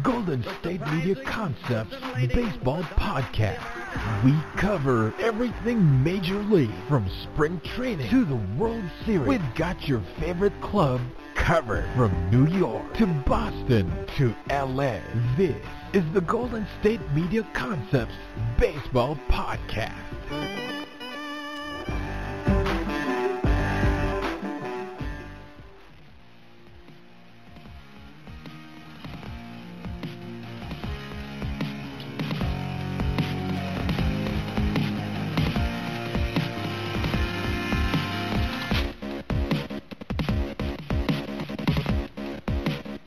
Golden State Media Concepts Baseball Podcast. We cover everything Major League, from spring training to the World Series. We've got your favorite club covered, from New York to Boston to LA. This is the Golden State Media Concepts Baseball Podcast.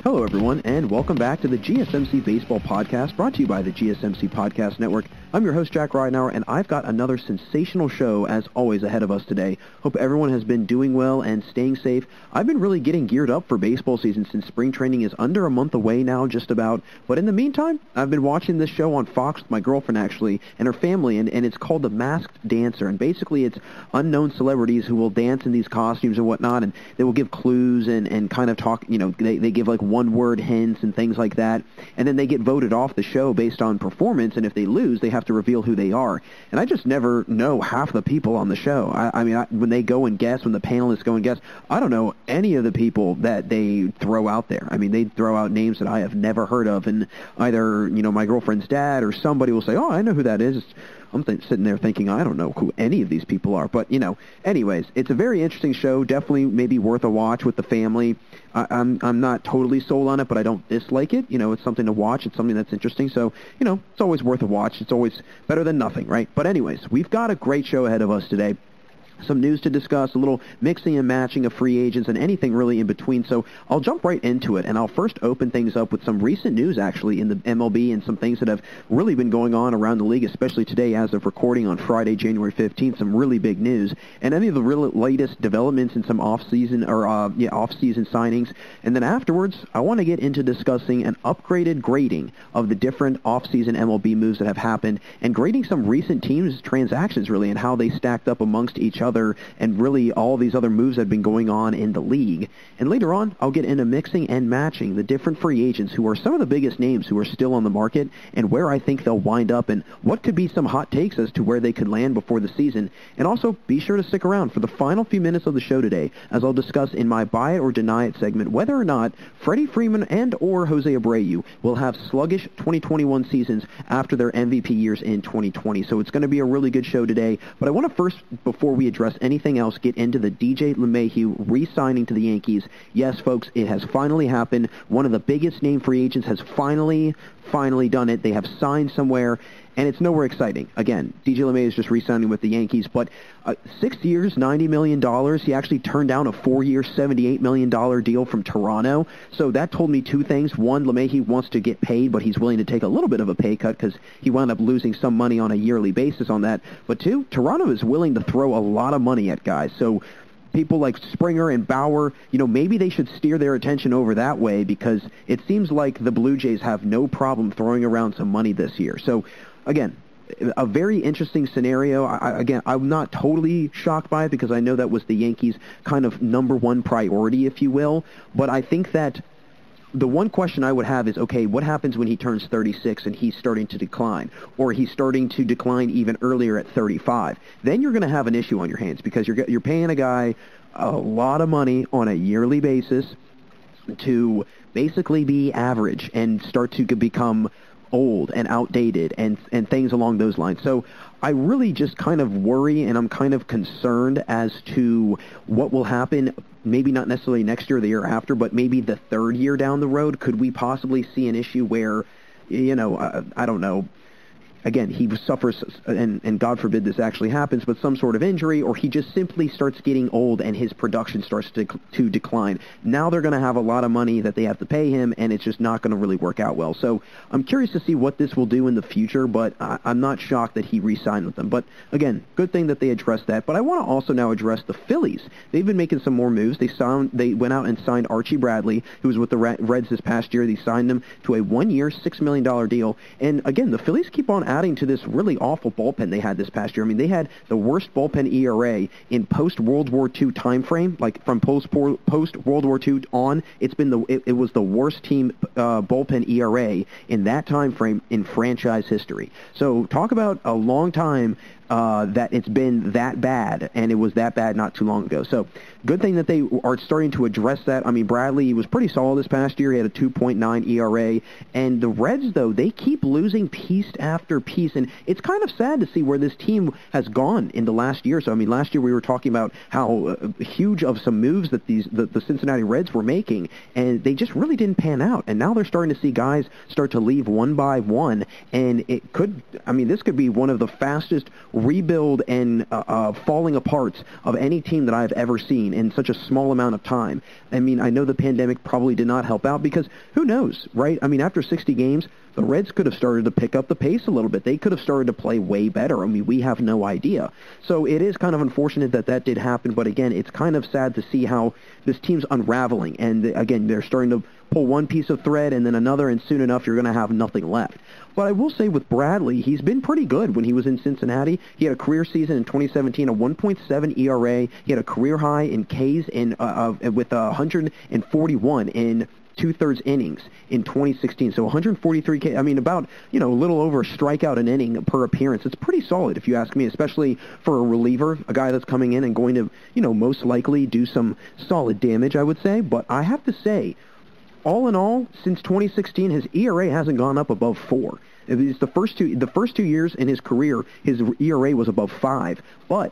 Hello, everyone, and welcome back to the GSMC Baseball Podcast, brought to you by the GSMC Podcast Network. I'm your host, Jack Ridenour, and I've got another sensational show, as always, ahead of us today. Hope everyone has been doing well and staying safe. I've been really getting geared up for baseball season since spring training is under a month away now, just about. But in the meantime, I've been watching this show on Fox with my girlfriend, actually, and her family, and it's called The Masked Dancer. And basically, it's unknown celebrities who will dance in these costumes and whatnot, and they will give clues and kind of talk, you know, they give like one-word hints and things like that, and then they get voted off the show based on performance, and if they lose, they have to reveal who they are. And I just never know half the people on the show. I mean, when they go and guess, when the panelists go and guess, I don't know any of the people that they throw out there. I mean, they throw out names that I have never heard of, and either, you know, my girlfriend's dad or somebody will say, oh, I know who that is. I'm sitting there thinking, I don't know who any of these people are. But, you know, anyways, it's a very interesting show. Definitely maybe worth a watch with the family. I'm not totally sold on it, but I don't dislike it. You know, it's something to watch. It's something that's interesting. So, you know, it's always worth a watch. It's always better than nothing, right? But anyways, we've got a great show ahead of us today. Some news to discuss, a little mixing and matching of free agents, and anything really in between. So I'll jump right into it, and I'll first open things up with some recent news, actually, in the MLB, and some things that have really been going on around the league, especially today as of recording on Friday, January 15th, some really big news, and any of the real latest developments in some off-season signings. And then afterwards, I want to get into discussing an upgraded grading of the different off-season MLB moves that have happened, and grading some recent teams' transactions, really, and how they stacked up amongst each other, and really all these other moves that have been going on in the league. And later on, I'll get into mixing and matching the different free agents who are some of the biggest names who are still on the market, and where I think they'll wind up, and what could be some hot takes as to where they could land before the season. And also, be sure to stick around for the final few minutes of the show today, as I'll discuss in my Buy It or Deny It segment whether or not Freddie, Freeman, and or Jose Abreu will have sluggish 2021 seasons after their MVP years in 2020. So it's going to be a really good show today. But I want to first, before we address anything else, get into the DJ LeMahieu re-signing to the Yankees. Yes, folks, it has finally happened. One of the biggest name free agents has finally done it. They have signed somewhere, and it's nowhere exciting. Again, DJ LeMahieu is just re-signing with the Yankees, but 6 years, $90 million. He actually turned down a 4-year, $78 million deal from Toronto. So that told me two things. One, LeMahieu wants to get paid, but he's willing to take a little bit of a pay cut because he wound up losing some money on a yearly basis on that. But two, Toronto is willing to throw a lot of money at guys. So people like Springer and Bauer, you know, maybe they should steer their attention over that way, because it seems like the Blue Jays have no problem throwing around some money this year. So, again, a very interesting scenario. I'm not totally shocked by it, because I know that was the Yankees' kind of number one priority, if you will. But I think that the one question I would have is, okay, what happens when he turns 36 and he's starting to decline, or he's starting to decline even earlier at 35? Then you're going to have an issue on your hands, because you're paying a guy a lot of money on a yearly basis to basically be average and start to become old and outdated and things along those lines. So I really just kind of worry, and I'm kind of concerned as to what will happen, maybe not necessarily next year or the year after, but maybe the third year down the road. Could we possibly see an issue where, you know, I don't know, again, he suffers, and God forbid this actually happens, but some sort of injury, or he just simply starts getting old and his production starts to decline. Now they're going to have a lot of money that they have to pay him, and it's just not going to really work out well. So I'm curious to see what this will do in the future, but I'm not shocked that he re-signed with them. But again, good thing that they addressed that. But I want to also now address the Phillies. They've been making some more moves. They went out and signed Archie Bradley, who was with the Reds this past year. They signed him to a 1-year, $6 million deal. And again, the Phillies keep on adding to this really awful bullpen they had this past year. I mean, they had the worst bullpen ERA in post-World War II time frame, like from post-World War II on. It was the worst team bullpen ERA in that time frame in franchise history. So talk about a long time that it's been that bad, and it was that bad not too long ago. So good thing that they are starting to address that. I mean, Bradley was pretty solid this past year. He had a 2.9 ERA. And the Reds, though, they keep losing piece after piece. And it's kind of sad to see where this team has gone in the last year. So, I mean, last year we were talking about how huge of some moves that the Cincinnati Reds were making, and they just really didn't pan out. And now they're starting to see guys start to leave one by one. And this could be one of the fastest rebuild and falling apart of any team that I've ever seen in such a small amount of time. I mean, I know the pandemic probably did not help out because who knows, right? I mean, after 60 games, the Reds could have started to pick up the pace a little bit. They could have started to play way better. I mean, we have no idea. So it is kind of unfortunate that did happen, but again, it's kind of sad to see how this team's unraveling. And again, they're starting to pull one piece of thread and then another, and soon enough you're going to have nothing left. But I will say with Bradley, he's been pretty good when he was in Cincinnati. He had a career season in 2017, a 1.7 ERA. He had a career high in Ks with 141 in two-thirds innings in 2016. So 143 K. I mean, about, a little over a strikeout an inning per appearance. It's pretty solid, if you ask me, especially for a reliever, a guy that's coming in and going to, most likely do some solid damage, I would say. But I have to say, all in all, since 2016, his ERA hasn't gone up above 4. It's the first two years in his career, his ERA was above 5. But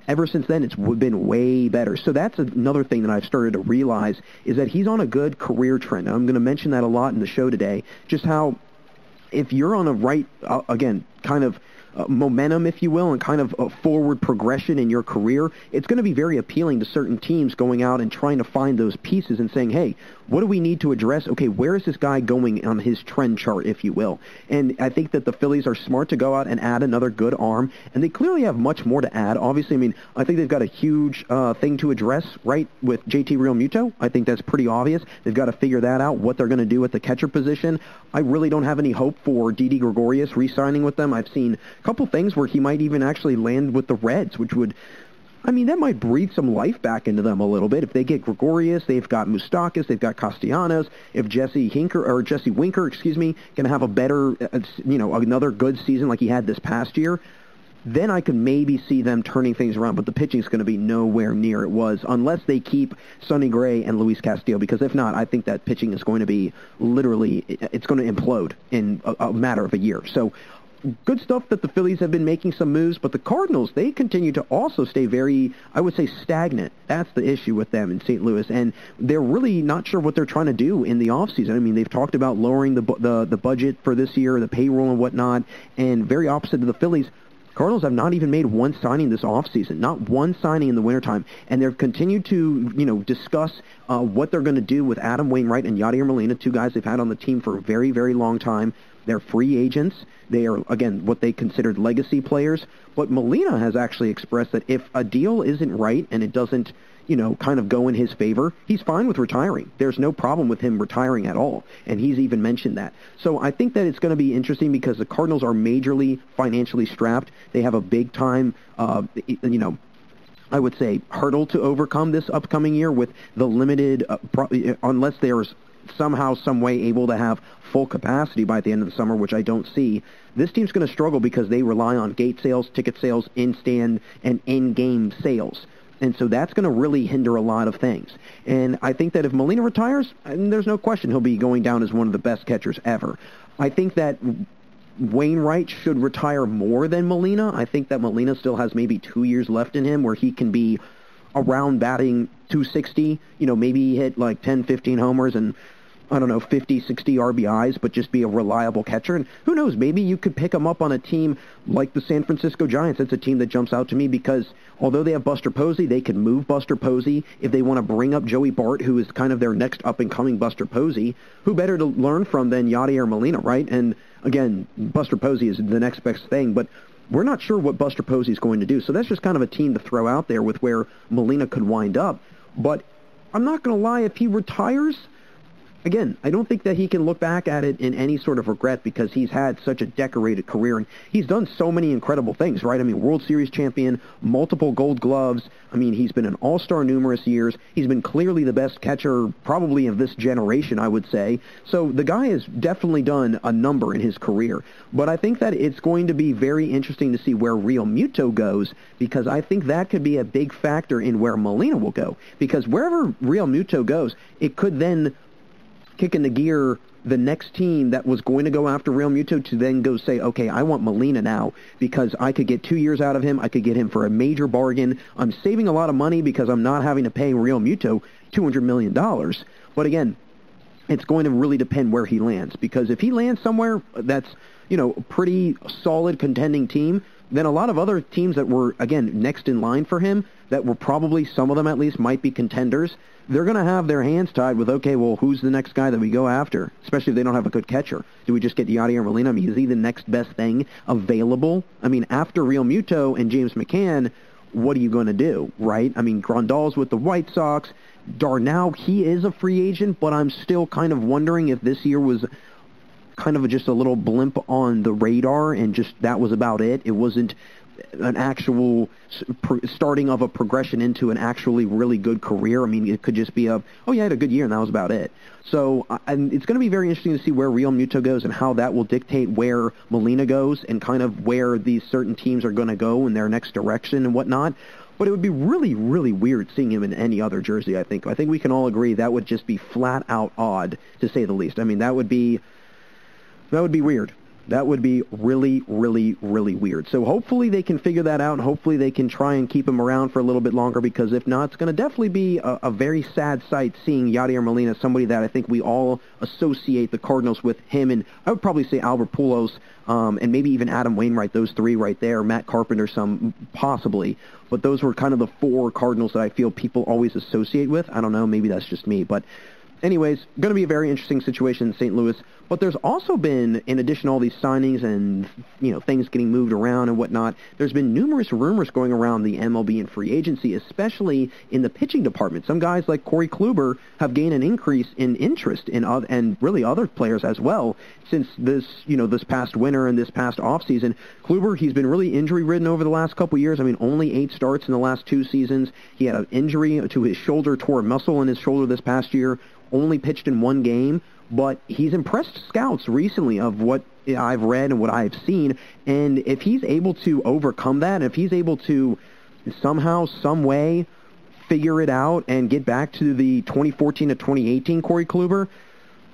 ever since then, it's been way better. So that's another thing that I've started to realize is that he's on a good career trend. And I'm going to mention that a lot in the show today, just how if you're on a right, again, kind of momentum, if you will, and kind of a forward progression in your career, it's going to be very appealing to certain teams going out and trying to find those pieces and saying, hey, what do we need to address? Okay, where is this guy going on his trend chart, if you will? And I think that the Phillies are smart to go out and add another good arm, and they clearly have much more to add. Obviously, I mean, I think they've got a huge thing to address, right, with JT Realmuto. I think that's pretty obvious. They've got to figure that out, what they're going to do at the catcher position. I really don't have any hope for Didi Gregorius re-signing with them. I've seen a couple things where he might even actually land with the Reds, which would, I mean, that might breathe some life back into them a little bit. If they get Gregorius, they've got Moustakas, they've got Castellanos. If Jesse Winker, can have a better, another good season like he had this past year, then I could maybe see them turning things around. But the pitching is going to be nowhere near it was unless they keep Sonny Gray and Luis Castillo, because if not, I think that pitching is going to be literally, it's going to implode in a matter of a year. So good stuff that the Phillies have been making some moves, but the Cardinals, they continue to also stay very, I would say, stagnant. That's the issue with them in St. Louis, and they're really not sure what they're trying to do in the offseason. I mean, they've talked about lowering the budget for this year, the payroll and whatnot, and very opposite to the Phillies, Cardinals have not even made one signing this offseason, not one signing in the wintertime, and they've continued to, discuss what they're going to do with Adam Wainwright and Yadier Molina, two guys they've had on the team for a very, very long time. They're free agents. They are, again, what they considered legacy players. But Molina has actually expressed that if a deal isn't right and it doesn't, kind of go in his favor, he's fine with retiring. There's no problem with him retiring at all. And he's even mentioned that. So I think that it's going to be interesting because the Cardinals are majorly financially strapped. They have a big time, I would say, hurdle to overcome this upcoming year with the limited, unless there's somehow, some way able to have full capacity by the end of the summer, which I don't see, this team's going to struggle because they rely on gate sales, ticket sales, in-stand, and in-game sales. And so that's going to really hinder a lot of things. And I think that if Molina retires, there's no question he'll be going down as one of the best catchers ever. I think that Wainwright should retire more than Molina. I think that Molina still has maybe 2 years left in him where he can be around batting 260, maybe hit like 10, 15 homers and, 50, 60 RBIs, but just be a reliable catcher. And who knows, maybe you could pick him up on a team like the San Francisco Giants. That's a team that jumps out to me because although they have Buster Posey, they can move Buster Posey. If they want to bring up Joey Bart, who is kind of their next up-and-coming Buster Posey, who better to learn from than Yadier Molina, right? And again, Buster Posey is the next best thing, but we're not sure what Buster Posey is going to do. So that's just kind of a team to throw out there with where Molina could wind up. But I'm not going to lie, if he retires, again, I don't think that he can look back at it in any sort of regret because he's had such a decorated career and he's done so many incredible things, right? I mean, World Series champion, multiple Gold Gloves. I mean, he's been an all-star numerous years. He's been clearly the best catcher probably of this generation, I would say. So the guy has definitely done a number in his career. But I think that it's going to be very interesting to see where Real Muto goes because I think that could be a big factor in where Molina will go. Because wherever Real Muto goes, it could then kick in the gear the next team that was going to go after Real Muto to then go say, okay, I want Molina now because I could get 2 years out of him. I could get him for a major bargain. I'm saving a lot of money because I'm not having to pay Real Muto $200 million. But again, it's going to really depend where he lands because if he lands somewhere that's, a pretty solid contending team, then a lot of other teams that were, again, next in line for him, that were probably, some of them at least, might be contenders, they're going to have their hands tied with, okay, well, who's the next guy that we go after? Especially if they don't have a good catcher. Do we just get Yadier Molina? I mean, is he the next best thing available? I mean, after Real Muto and James McCann, what are you going to do, right? I mean, Grandal's with the White Sox. Darnell, he is a free agent, but I'm still kind of wondering if this year was kind of just a little blimp on the radar and just that was about it. It wasn't an actual starting of a progression into an actually really good career. I mean, it could just be I had a good year and that was about it. So and it's going to be very interesting to see where Real Muto goes and how that will dictate where Molina goes and kind of where these certain teams are going to go in their next direction and whatnot. But it would be really, really weird seeing him in any other jersey, I think. I think we can all agree that would just be flat out odd, to say the least. I mean, that would be weird. That would be really, really, really weird. So hopefully they can figure that out, and hopefully they can try and keep him around for a little bit longer, because if not, it's going to definitely be a very sad sight seeing Yadier Molina, somebody that I think we all associate the Cardinals with him, and I would probably say Albert Pujols, and maybe even Adam Wainwright, those three right there, Matt Carpenter some, possibly. But those were kind of the four Cardinals that I feel people always associate with. I don't know, maybe that's just me, but anyways, going to be a very interesting situation in St. Louis. But there's also been, in addition to all these signings and, things getting moved around and whatnot, there's been numerous rumors going around the MLB and free agency, especially in the pitching department. Some guys like Corey Kluber have gained an increase in interest in and really other players as well since this, this past winter and this past offseason. Kluber, he's been really injury-ridden over the last couple years. I mean, only 8 starts in the last 2 seasons. He had an injury to his shoulder, tore a muscle in his shoulder this past year, only pitched in 1 game, but he's impressed scouts recently of what I've read and what I've seen, and if he's able to overcome that, if he's able to somehow, some way figure it out and get back to the 2014 to 2018 Corey Kluber,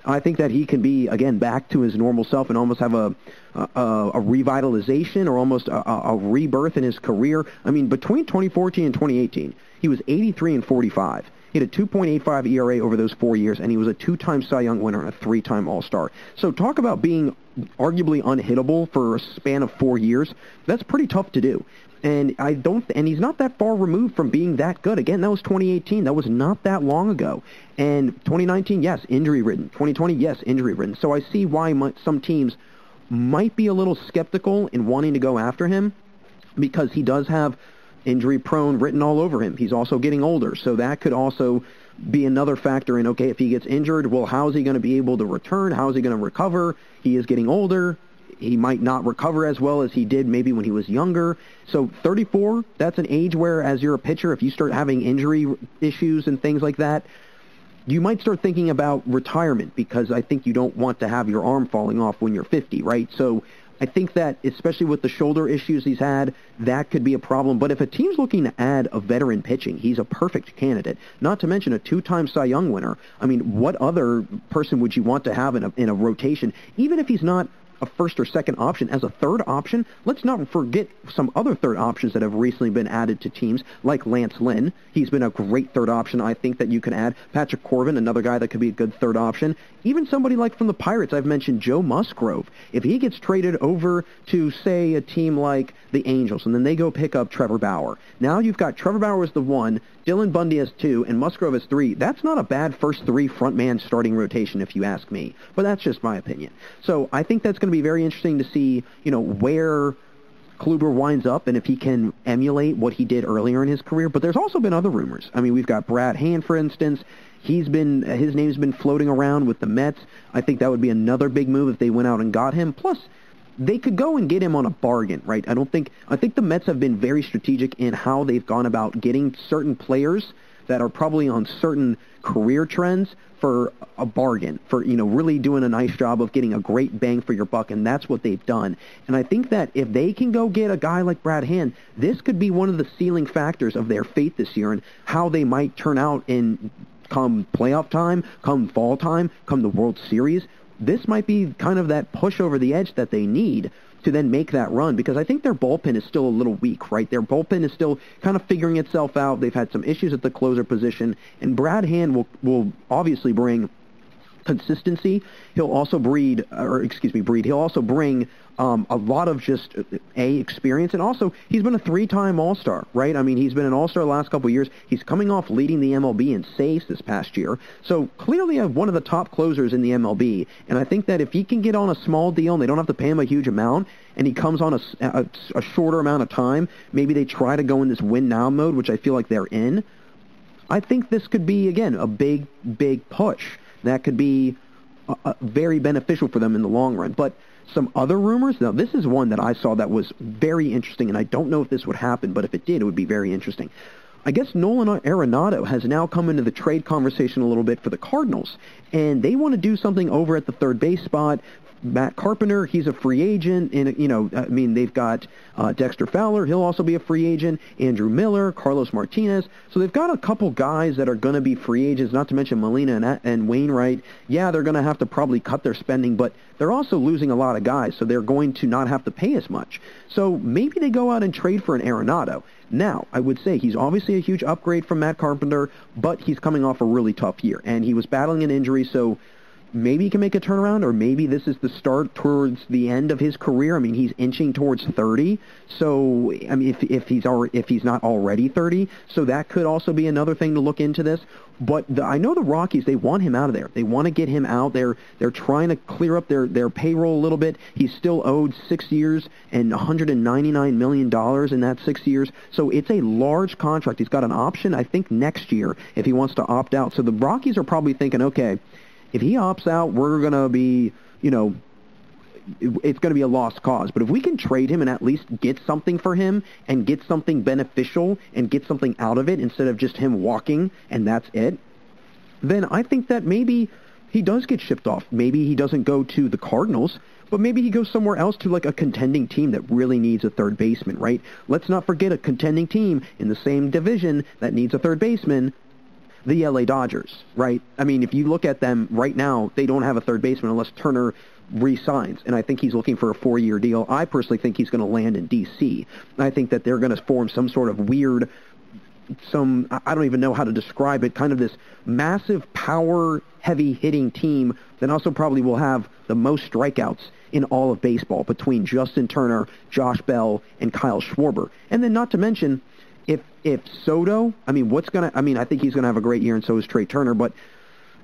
I think that he can be, again, back to his normal self and almost have a revitalization or almost a rebirth in his career. I mean, between 2014 and 2018, he was 83 and 45. He had a 2.85 ERA over those 4 years, and he was a 2-time Cy Young winner and a 3-time All-Star. So talk about being arguably unhittable for a span of 4 years. That's pretty tough to do. And he's not that far removed from being that good. Again, that was 2018. That was not that long ago. And 2019, yes, injury-ridden. 2020, yes, injury-ridden. So I see why some teams might be a little skeptical in wanting to go after him, because he does have injury-prone written all over him. He's also getting older, so that could also be another factor in, okay, if he gets injured, well, how is he going to be able to return? How is he going to recover? He is getting older. He might not recover as well as he did maybe when he was younger. So 34, that's an age where, as you're a pitcher, if you start having injury issues and things like that, you might start thinking about retirement, because I think you don't want to have your arm falling off when you're 50, right? So I think that, especially with the shoulder issues he's had, that could be a problem. But if a team's looking to add a veteran pitching, he's a perfect candidate. Not to mention a 2-time Cy Young winner. I mean, what other person would you want to have in a rotation? Even if he's not a first or second option, as a third option, let's not forget some other third options that have recently been added to teams, like Lance Lynn. He's been a great third option, I think, that you can add. Patrick Corbin, another guy that could be a good third option. Even somebody like from the Pirates, I've mentioned Joe Musgrove. If he gets traded over to, say, a team like the Angels, and then they go pick up Trevor Bauer. Now you've got Trevor Bauer as the 1, Dylan Bundy as 2, and Musgrove as 3. That's not a bad first 3 front-man starting rotation, if you ask me. But that's just my opinion. So I think that's going to be very interesting to see, where Kluber winds up and if he can emulate what he did earlier in his career. But there's also been other rumors. I mean, we've got Brad Hand, for instance. his name's been floating around with the Mets. I think that would be another big move if they went out and got him. Plus, they could go and get him on a bargain, right? I think the Mets have been very strategic in how they've gone about getting certain players that are probably on certain career trends for a bargain, for, really doing a nice job of getting a great bang for your buck, and that's what they've done. And I think that if they can go get a guy like Brad Hand, this could be one of the ceiling factors of their fate this year and how they might turn out in come playoff time, come fall time, come the World Series. This might be kind of that push over the edge that they need to then make that run, because I think their bullpen is still a little weak, right? Their bullpen is still kind of figuring itself out. They've had some issues at the closer position, and Brad Hand will obviously bring consistency. He'll also bring a lot of just experience, and also he's been a 3-time All-Star, right? I mean, he's been an All-Star the last couple of years. He's coming off leading the MLB in saves this past year, so clearly one of the top closers in the MLB. And I think that if he can get on a small deal and they don't have to pay him a huge amount, and he comes on a shorter amount of time, maybe they try to go in this win-now mode, which I feel like they're in. I think this could be, again, a big, big push that could be very beneficial for them in the long run. But some other rumors, now this is one that I saw that was very interesting, and I don't know if this would happen, but if it did, it would be very interesting. I guess Nolan Arenado has now come into the trade conversation a little bit for the Cardinals, and they want to do something over at the third base spot. Matt Carpenter, he's a free agent, and they've got Dexter Fowler, he'll also be a free agent, Andrew Miller, Carlos Martinez, so they've got a couple guys that are going to be free agents, not to mention Molina and Wainwright. Yeah, they're going to have to probably cut their spending, but they're also losing a lot of guys, so they're going to not have to pay as much. So maybe they go out and trade for an Arenado. Now, I would say he's obviously a huge upgrade from Matt Carpenter, but he's coming off a really tough year, and he was battling an injury, so maybe he can make a turnaround, or maybe this is the start towards the end of his career. I mean, he's inching towards 30, so I mean, if he's not already 30, so that could also be another thing to look into this. But I know the Rockies, they want him out of there. They want to get him out there. They're trying to clear up their payroll a little bit. He's still owed 6 years and $199 million in that 6 years. So it's a large contract. He's got an option, I think, next year if he wants to opt out. So the Rockies are probably thinking, okay, if he opts out, we're going to be, it's going to be a lost cause. But if we can trade him and at least get something for him and get something beneficial and get something out of it instead of just him walking and that's it, then I think that maybe he does get shipped off. Maybe he doesn't go to the Cardinals, but maybe he goes somewhere else to like a contending team that really needs a third baseman, right? Let's not forget a contending team in the same division that needs a third baseman. The LA Dodgers, right? I mean, if you look at them right now, they don't have a third baseman unless Turner re-signs, and I think he's looking for a 4-year deal. I personally think he's going to land in D.C. I think that they're going to form some sort of weird, I don't even know how to describe it, kind of this massive power, heavy hitting team that also probably will have the most strikeouts in all of baseball between Justin Turner, Josh Bell, and Kyle Schwarber. And then not to mention, if Soto, I think he's going to have a great year, and so is Trey Turner, but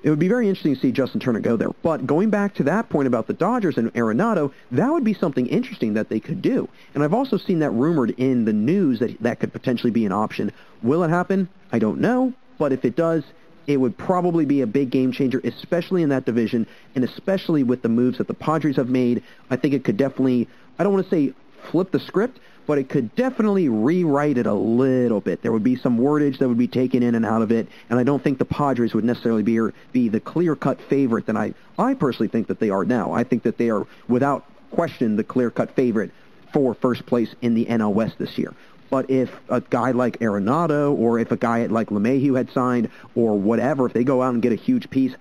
it would be very interesting to see Justin Turner go there. But going back to that point about the Dodgers and Arenado, that would be something interesting that they could do. And I've also seen that rumored in the news that could potentially be an option. Will it happen? I don't know, but if it does, it would probably be a big game changer, especially in that division, and especially with the moves that the Padres have made. I think it could definitely, I don't want to say flip the script, but it could definitely rewrite it a little bit. There would be some wordage that would be taken in and out of it, and I don't think the Padres would necessarily be the clear-cut favorite that I personally think that they are now. I think that they are, without question, the clear-cut favorite for first place in the NL West this year. But if a guy like Arenado or if a guy like LeMahieu had signed or whatever, if they go out and get a huge piece,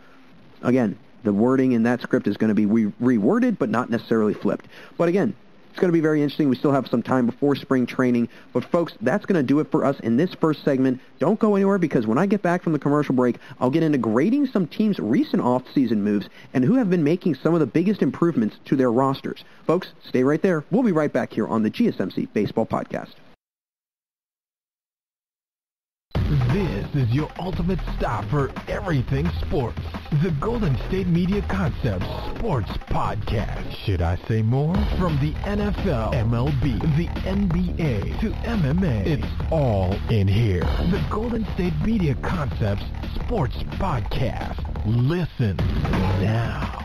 again, the wording in that script is going to be reworded but not necessarily flipped. But again, it's going to be very interesting. We still have some time before spring training. But, folks, that's going to do it for us in this first segment. Don't go anywhere, because when I get back from the commercial break, I'll get into grading some teams' recent off-season moves and who have been making some of the biggest improvements to their rosters. Folks, stay right there. We'll be right back here on the GSMC Baseball Podcast. This is your ultimate stop for everything sports. The Golden State Media Concepts Sports Podcast. Should I say more? From the NFL, MLB, the NBA, to MMA, it's all in here. The Golden State Media Concepts Sports Podcast. Listen now.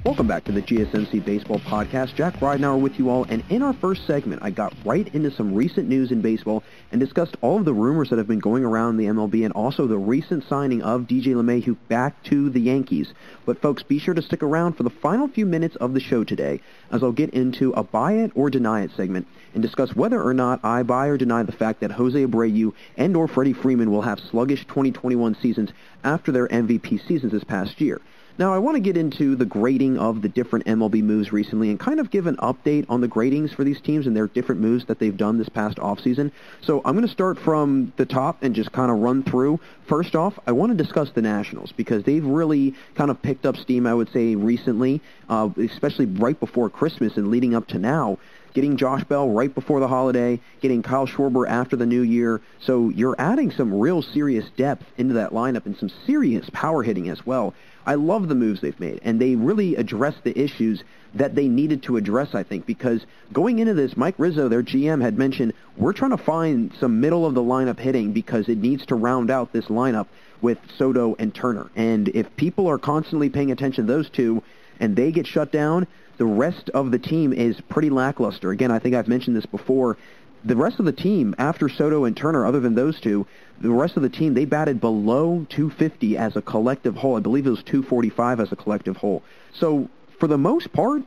Welcome back to the GSMC Baseball Podcast. Jack Ridenauer with you all, and in our first segment, I got right into some recent news in baseball and discussed all of the rumors that have been going around the MLB and also the recent signing of DJ LeMahieu back to the Yankees. But folks, be sure to stick around for the final few minutes of the show today, as I'll get into a buy it or deny it segment and discuss whether or not I buy or deny the fact that Jose Abreu and or Freddie Freeman will have sluggish 2021 seasons after their MVP seasons this past year. Now, I want to get into the grading of the different MLB moves recently and kind of give an update on the gradings for these teams and their different moves that they've done this past offseason. So I'm going to start from the top and just kind of run through. First off, I want to discuss the Nationals because they've really kind of picked up steam, I would say, recently, especially right before Christmas and leading up to now. Getting Josh Bell right before the holiday, getting Kyle Schwarber after the new year. So you're adding some real serious depth into that lineup and some serious power hitting as well. I love the moves they've made, and they really address the issues that they needed to address, I think, because going into this, Mike Rizzo, their GM, had mentioned, we're trying to find some middle-of-the-lineup hitting because it needs to round out this lineup with Soto and Turner. And if people are constantly paying attention to those two and they get shut down, the rest of the team is pretty lackluster. Again, I think I've mentioned this before. The rest of the team, after Soto and Turner, other than those two, the rest of the team, they batted below 250 as a collective whole. I believe it was 245 as a collective whole. So, for the most part,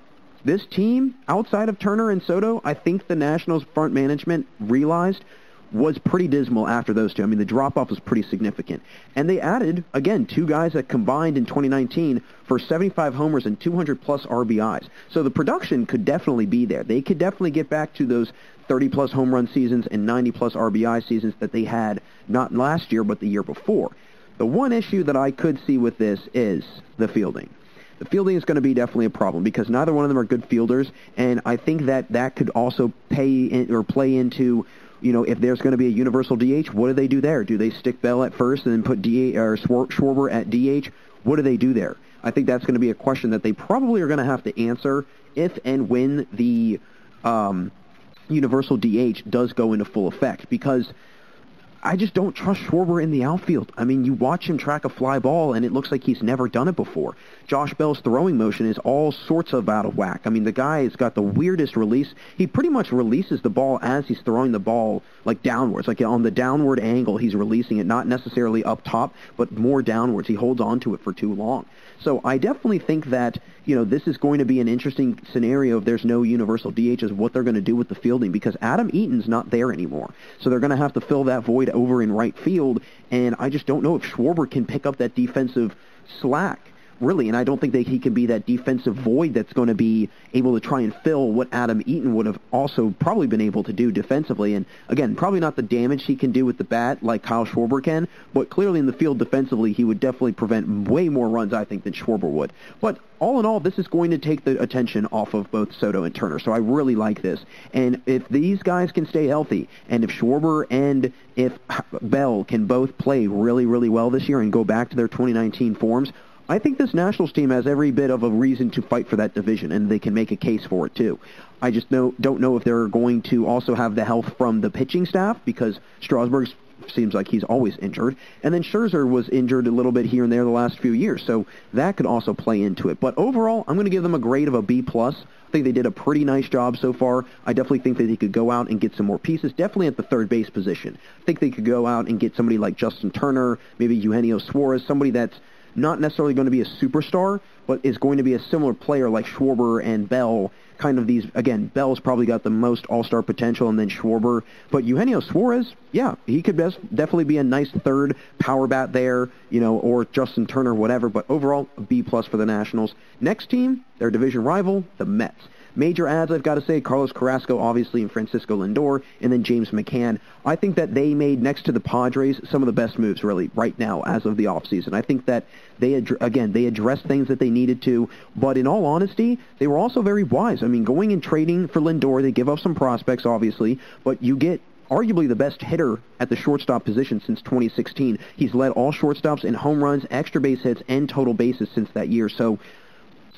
this team, outside of Turner and Soto, I think the Nationals front management realized was pretty dismal after those two. I mean, the drop-off was pretty significant. And they added, again, two guys that combined in 2019 for 75 homers and 200-plus RBIs. So the production could definitely be there. They could definitely get back to those 30-plus home run seasons and 90-plus RBI seasons that they had not last year but the year before. The one issue that I could see with this is the fielding. The fielding is going to be definitely a problem because neither one of them are good fielders, and I think that could also play into, if there's going to be a universal DH, what do they do there? Do they stick Bell at first and then put Schwarber at DH? What do they do there? I think that's going to be a question that they probably are going to have to answer if and when the universal DH does go into full effect, because I just don't trust Schwarber in the outfield. I mean, you watch him track a fly ball, and it looks like he's never done it before. Josh Bell's throwing motion is all sorts of out of whack. I mean, the guy has got the weirdest release. He pretty much releases the ball as he's throwing the ball, like downwards. Like on the downward angle, he's releasing it, not necessarily up top, but more downwards. He holds on to it for too long. So I definitely think that, this is going to be an interesting scenario if there's no universal DH, is what they're going to do with the fielding, because Adam Eaton's not there anymore. So they're going to have to fill that void over in right field, and I just don't know if Schwarber can pick up that defensive slack, really, and I don't think that he can be that defensive void that's going to be able to try and fill what Adam Eaton would have also probably been able to do defensively. And again, probably not the damage he can do with the bat like Kyle Schwarber can, but clearly in the field defensively, he would definitely prevent way more runs, I think, than Schwarber would. But all in all, this is going to take the attention off of both Soto and Turner, so I really like this. And if these guys can stay healthy, and if Schwarber and if Bell can both play really, really well this year and go back to their 2019 forms, I think this Nationals team has every bit of a reason to fight for that division, and they can make a case for it too. I just don't know if they're going to also have the health from the pitching staff, because Strasburg seems like he's always injured, and then Scherzer was injured a little bit here and there the last few years, so that could also play into it. But overall, I'm going to give them a grade of a B+. I think they did a pretty nice job so far. I definitely think that they could go out and get some more pieces, definitely at the third base position. I think they could go out and get somebody like Justin Turner, maybe Eugenio Suarez, somebody that's not necessarily going to be a superstar, but is going to be a similar player like Schwarber and Bell. Kind of these, again, Bell's probably got the most all-star potential, and then Schwarber. But Eugenio Suarez, yeah, he could definitely be a nice third power bat there, or Justin Turner, whatever. But overall, a B+ for the Nationals. Next team, their division rival, the Mets. major adds, I've got to say, Carlos Carrasco, obviously, and Francisco Lindor, and then James McCann. I think that they made, next to the Padres, some of the best moves, really, right now, as of the offseason. I think that they addressed things that they needed to, but in all honesty, they were also very wise. I mean, going and trading for Lindor, they give up some prospects, obviously, but you get arguably the best hitter at the shortstop position since 2016. He's led all shortstops in home runs, extra base hits, and total bases since that year. So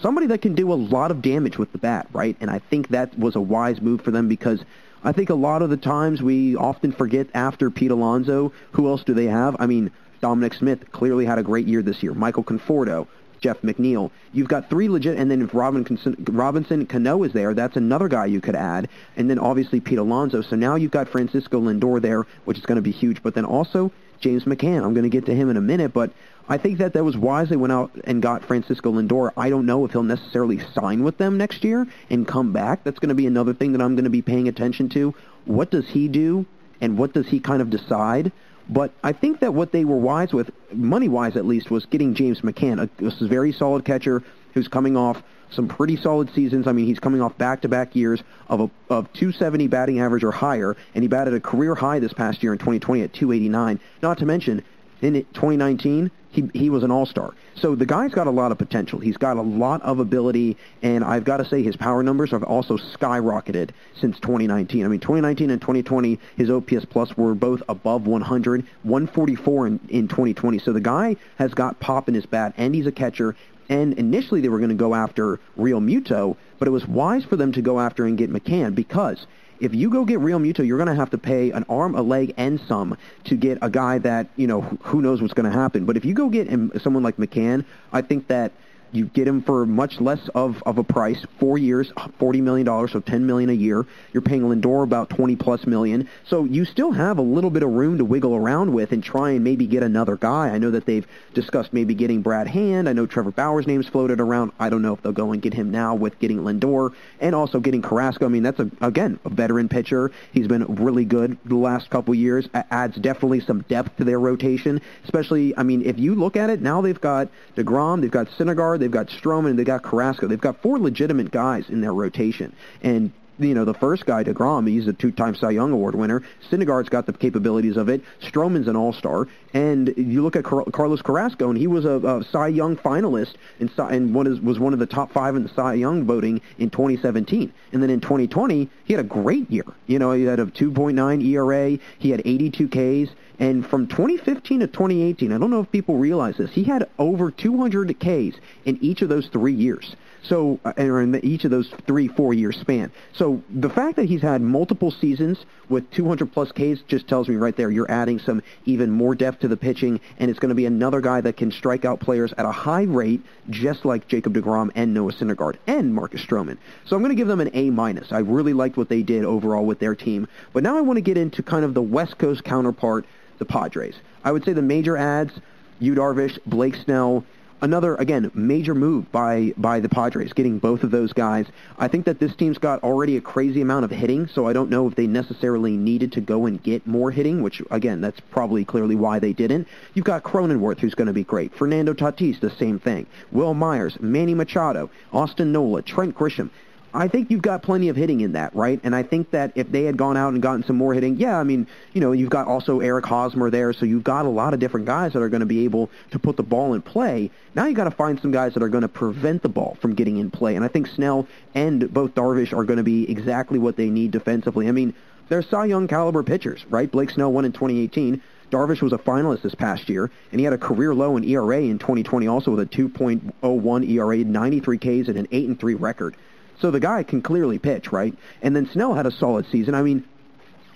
somebody that can do a lot of damage with the bat, right? And I think that was a wise move for them, because I think a lot of the times we often forget after Pete Alonso, who else do they have? I mean, Dominic Smith clearly had a great year this year. Michael Conforto, Jeff McNeil. You've got three legit, and then if Robinson Cano is there, that's another guy you could add. And then obviously Pete Alonso. So now you've got Francisco Lindor there, which is going to be huge. But then also James McCann. I'm going to get to him in a minute, but I think that was wise. They went out and got Francisco Lindor. I don't know if he'll necessarily sign with them next year and come back. That's going to be another thing that I'm going to be paying attention to. What does he do, and what does he kind of decide? But I think that what they were wise with, money-wise at least, was getting James McCann, a very solid catcher who's coming off some pretty solid seasons. I mean, he's coming off back-to-back years of 270 batting average or higher, and he batted a career high this past year in 2020 at 289. Not to mention, in 2019, he was an all-star. So the guy's got a lot of potential. He's got a lot of ability, and I've got to say his power numbers have also skyrocketed since 2019. I mean, 2019 and 2020, his OPS Plus were both above 100, 144 in 2020. So the guy has got pop in his bat, and he's a catcher. And initially they were going to go after Real Muto, but it was wise for them to go after and get McCann, because if you go get Real Muto, you're going to have to pay an arm, a leg, and some to get a guy that, who knows what's going to happen. But if you go get someone like McCann, I think that you get him for much less of a price, 4 years, $40 million, so $10 million a year. You're paying Lindor about $20+ million. So you still have a little bit of room to wiggle around with and try and maybe get another guy. I know that they've discussed maybe getting Brad Hand. I know Trevor Bauer's name's floated around. I don't know if they'll go and get him now with getting Lindor and also getting Carrasco. I mean, that's, again, a veteran pitcher. He's been really good the last couple years. Adds definitely some depth to their rotation, especially, I mean, if you look at it, now they've got DeGrom, they've got Syndergaard, they've got Stroman, and they've got Carrasco. They've got 4 legitimate guys in their rotation. And, the first guy, DeGrom, he's a 2-time Cy Young Award winner. Syndergaard's got the capabilities of it. Stroman's an all-star. And you look at Carlos Carrasco, and he was a Cy Young finalist and was one of the top 5 in the Cy Young voting in 2017. And then in 2020, he had a great year. He had a 2.9 ERA. He had 82 Ks. And from 2015 to 2018, I don't know if people realize this, he had over 200 Ks in each of those 3 years. So, or in each of those 3-4 year span. So the fact that he's had multiple seasons with 200+ Ks just tells me right there you're adding some even more depth to the pitching, and it's going to be another guy that can strike out players at a high rate, just like Jacob deGrom and Noah Syndergaard and Marcus Stroman. So I'm going to give them an A-. I really liked what they did overall with their team. But now I want to get into kind of the West Coast counterpart, the Padres. I would say the major adds, Yu Darvish, Blake Snell. Another, again, major move by the Padres, getting both of those guys. I think that this team's got already a crazy amount of hitting, so I don't know if they necessarily needed to go and get more hitting, which, again, that's probably clearly why they didn't. You've got Cronenworth, who's going to be great. Fernando Tatis, the same thing. Will Myers, Manny Machado, Austin Nola, Trent Grisham. I think you've got plenty of hitting in that, right? And I think that if they had gone out and gotten some more hitting, yeah, I mean, you've got also Eric Hosmer there, so you've got a lot of different guys that are going to be able to put the ball in play. Now you've got to find some guys that are going to prevent the ball from getting in play. And I think Snell and both Darvish are going to be exactly what they need defensively. I mean, they're Cy Young caliber pitchers, right? Blake Snell won in 2018. Darvish was a finalist this past year, and he had a career low in ERA in 2020 also with a 2.01 ERA, 93 Ks, and an 8-3 record. So the guy can clearly pitch, right? And then Snell had a solid season. I mean,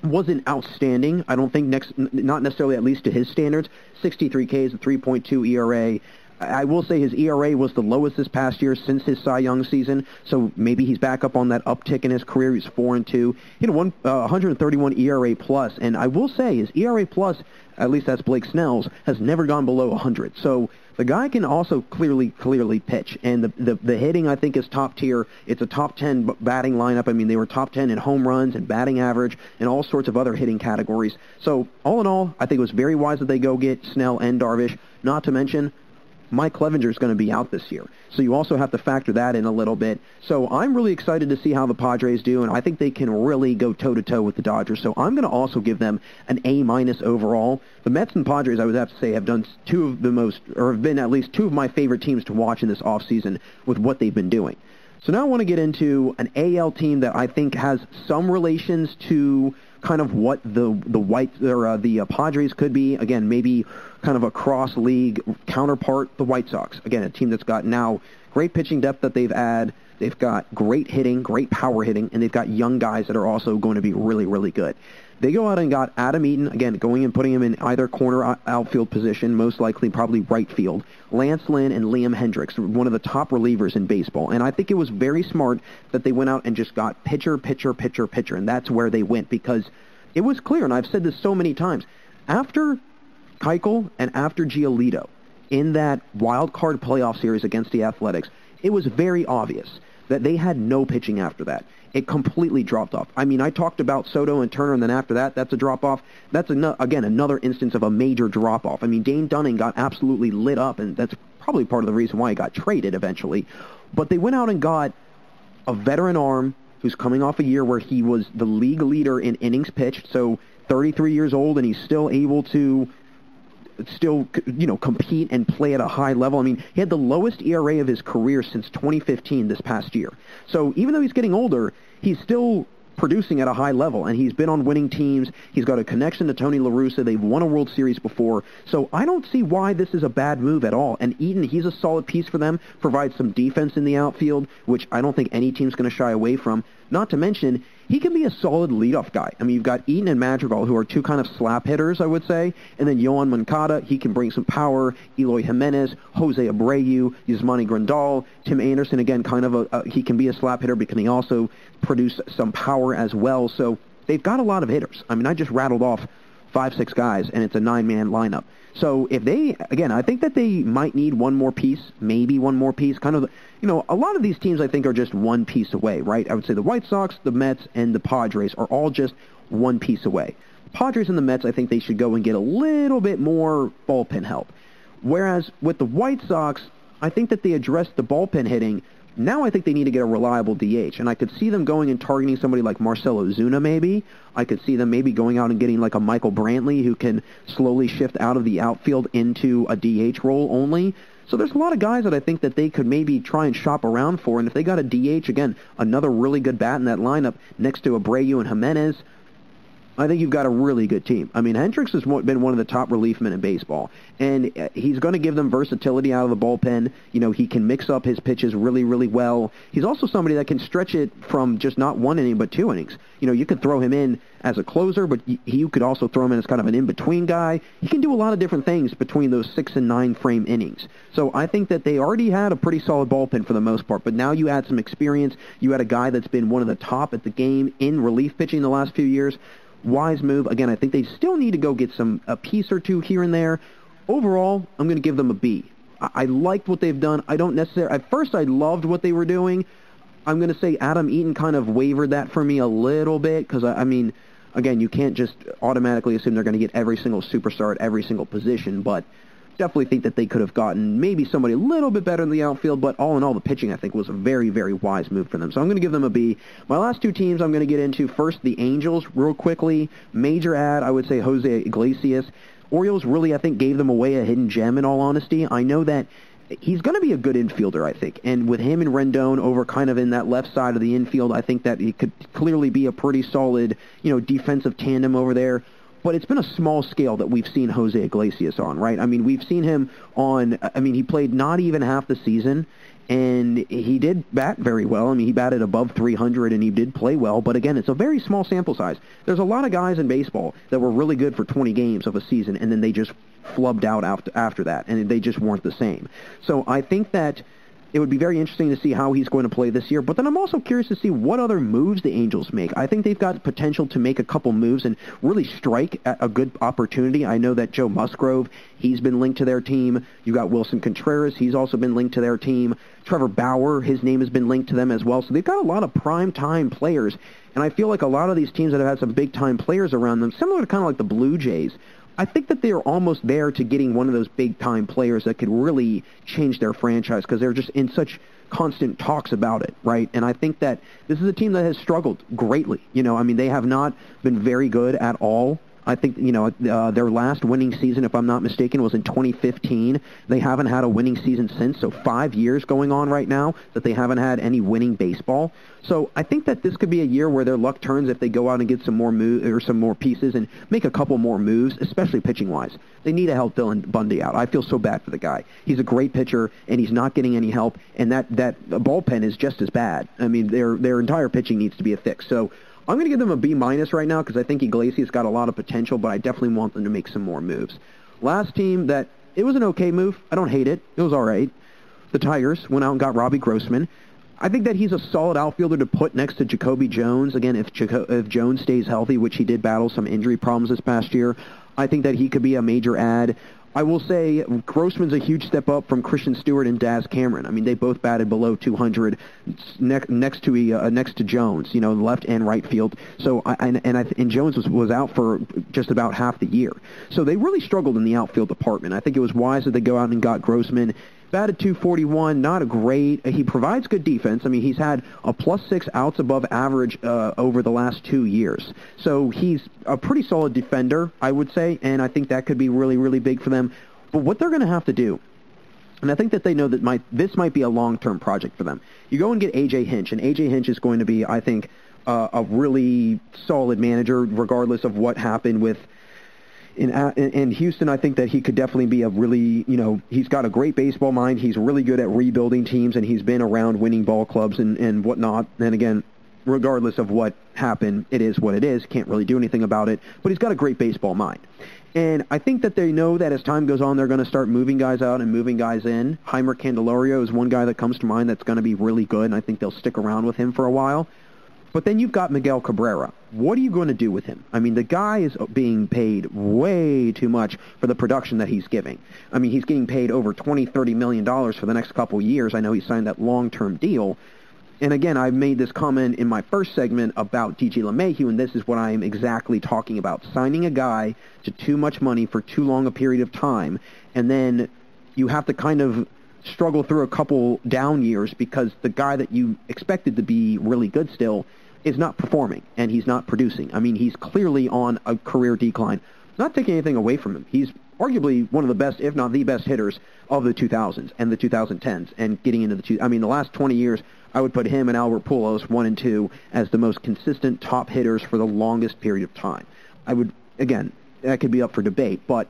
wasn't outstanding. I don't think not necessarily at least to his standards. 63 Ks, a 3.2 ERA. I will say his ERA was the lowest this past year since his Cy Young season, so maybe he's back up on that uptick in his career. He's 4-2. 131 ERA plus, and I will say his ERA plus, at least that's Blake Snell's, has never gone below 100. So the guy can also clearly pitch, and the hitting I think is top tier. It's a top 10 batting lineup. I mean, they were top 10 in home runs and batting average and all sorts of other hitting categories. So all in all, I think it was very wise that they go get Snell and Darvish. Not to mention, Mike Clevenger's going to be out this year. So you also have to factor that in a little bit. So I'm really excited to see how the Padres do, and I think they can really go toe-to-toe with the Dodgers. So I'm going to also give them an A- overall. The Mets and Padres, I would have to say, have done have been at least two of my favorite teams to watch in this offseason with what they've been doing. So now I want to get into an AL team that I think has some relations to kind of what the Padres could be. Again, maybe kind of a cross-league counterpart, the White Sox. Again, a team that's got now great pitching depth that they've had. They've got great hitting, great power hitting, and they've got young guys that are also going to be really, really good. They go out and got Adam Eaton, again, going and putting him in either corner outfield position, most likely probably right field. Lance Lynn and Liam Hendricks, one of the top relievers in baseball. And I think it was very smart that they went out and just got pitcher, and that's where they went, because it was clear, and I've said this so many times, after Keuchel and after Giolito in that wild card playoff series against the Athletics, it was very obvious that they had no pitching after that. It completely dropped off. I mean, I talked about Soto and Turner, and then after that, that's a drop-off. That's, again, another instance of a major drop-off. I mean, Dane Dunning got absolutely lit up, and that's probably part of the reason why he got traded eventually. But they went out and got a veteran arm who's coming off a year where he was the league leader in innings pitched, so 33 years old, and he's still able to compete and play at a high level. I mean, he had the lowest ERA of his career since 2015 this past year. So even though he's getting older, he's still producing at a high level, and he's been on winning teams. He's got a connection to Tony La Russa. They've won a World Series before. So I don't see why this is a bad move at all. And Eaton, he's a solid piece for them, provides some defense in the outfield, which I don't think any team's going to shy away from. Not to mention, he can be a solid leadoff guy. I mean, you've got Eaton and Madrigal, who are two kind of slap hitters, I would say. And then Yohan Moncada, he can bring some power. Eloy Jimenez, Jose Abreu, Yasmani Grandal, Tim Anderson, again, kind of he can be a slap hitter, but can he also produce some power as well? So they've got a lot of hitters. I mean, I just rattled off 5-6 guys, and it's a 9-man lineup. So if they, again, I think that they might need one more piece, maybe one more piece. Kind of, a lot of these teams I think are just one piece away, right? I would say the White Sox, the Mets, and the Padres are all just one piece away. The Padres and the Mets, I think they should go and get a little bit more bullpen help. Whereas with the White Sox, I think that they addressed the bullpen hitting. Now I think they need to get a reliable DH, and I could see them going and targeting somebody like Marcell Ozuna maybe. I could see them maybe going out and getting like a Michael Brantley who can slowly shift out of the outfield into a DH role only. So there's a lot of guys that I think that they could maybe try and shop around for, and if they got a DH, again, another really good bat in that lineup next to Abreu and Jimenez, I think you've got a really good team. I mean, Hendricks has been one of the top relief men in baseball, and he's going to give them versatility out of the bullpen. He can mix up his pitches really, really well. He's also somebody that can stretch it from just not one inning but 2 innings. You could throw him in as a closer, but you could also throw him in as kind of an in-between guy. He can do a lot of different things between those 6 and 9 frame innings. So I think that they already had a pretty solid bullpen for the most part, but now you add some experience. You had a guy that's been one of the top at the game in relief pitching the last few years. Wise move. Again, I think they still need to go get a piece or two here and there. Overall, I'm going to give them a B. I liked what they've done. I don't necessarily... At first, I loved what they were doing. I'm going to say Adam Eaton kind of wavered that for me a little bit because, I mean, again, you can't just automatically assume they're going to get every single superstar at every single position, but definitely think that they could have gotten maybe somebody a little bit better in the outfield, but all in all, the pitching, I think, was a very, very wise move for them. So I'm going to give them a B. My last two teams I'm going to get into, first, the Angels, real quickly. Major add, I would say Jose Iglesias. Orioles really, I think, gave them away a hidden gem, in all honesty. I know that he's going to be a good infielder, I think. And with him and Rendon over kind of in that left side of the infield, I think that he could clearly be a pretty solid, defensive tandem over there. But it's been a small scale that we've seen Jose Iglesias on, right? I mean, we've seen him he played not even half the season, and he did bat very well. I mean, he batted above 300, and he did play well. But again, it's a very small sample size. There's a lot of guys in baseball that were really good for 20 games of a season, and then they just flubbed out after that, and they just weren't the same. So I think that it would be very interesting to see how he's going to play this year, but then I'm also curious to see what other moves the Angels make. I think they've got potential to make a couple moves and really strike at a good opportunity. I know that Joe Musgrove, he's been linked to their team. You got Wilson Contreras, he's also been linked to their team. Trevor Bauer, his name has been linked to them as well. So they've got a lot of prime-time players, and I feel like a lot of these teams that have had some big-time players around them, similar to kind of like the Blue Jays, I think that they are almost there to getting one of those big-time players that could really change their franchise because they're just in such constant talks about it, right? And I think that this is a team that has struggled greatly. They have not been very good at all. I think, their last winning season, if I'm not mistaken, was in 2015. They haven't had a winning season since, so 5 years going on right now that they haven't had any winning baseball. So I think that this could be a year where their luck turns if they go out and get some more moves or some more pieces and make a couple more moves, especially pitching-wise. They need to help Dylan Bundy out. I feel so bad for the guy. He's a great pitcher, and he's not getting any help, and that bullpen is just as bad. I mean, their entire pitching needs to be a fix. So I'm going to give them a B- right now because I think Iglesias got a lot of potential, but I definitely want them to make some more moves. Last team that, it was an okay move. I don't hate it. It was all right. The Tigers went out and got Robbie Grossman. I think that he's a solid outfielder to put next to Jacoby Jones. Again, if Jones stays healthy, which he did battle some injury problems this past year, I think that he could be a major add. I will say Grossman's a huge step up from Christian Stewart and Daz Cameron. I mean, they both batted below 200 next to Jones, left and right field. So and Jones was out for just about half the year. So they really struggled in the outfield department. I think it was wise that they go out and got Grossman. Batted .241, not a great. He provides good defense. I mean, he's had a +6 outs above average over the last 2 years. So he's a pretty solid defender, I would say, and I think that could be really, really big for them. But what they're going to have to do, and I think that they know that this might be a long-term project for them. You go and get A.J. Hinch, and A.J. Hinch is going to be, I think, a really solid manager, regardless of what happened with in Houston. I think that he could definitely be a really, he's got a great baseball mind. He's really good at rebuilding teams, and he's been around winning ball clubs and whatnot. And again, regardless of what happened, it is what it is. Can't really do anything about it. But he's got a great baseball mind. And I think that they know that as time goes on, they're going to start moving guys out and moving guys in. Heimer Candelario is one guy that comes to mind that's going to be really good, and I think they'll stick around with him for a while. But then you've got Miguel Cabrera. What are you going to do with him? I mean, the guy is being paid way too much for the production that he's giving. I mean, he's getting paid over $20-30 million for the next couple years. I know he signed that long-term deal. And again, I made this comment in my first segment about DJ LeMahieu, and this is what I'm exactly talking about. Signing a guy to too much money for too long a period of time, and then you have to kind of struggle through a couple down years because the guy that you expected to be really good still is not performing, and he's not producing. I mean, he's clearly on a career decline. Not taking anything away from him. He's arguably one of the best, if not the best hitters of the 2000s and the 2010s, and getting into the last 20 years, I would put him and Albert Pujols 1 and 2 as the most consistent top hitters for the longest period of time. I would, again, that could be up for debate, but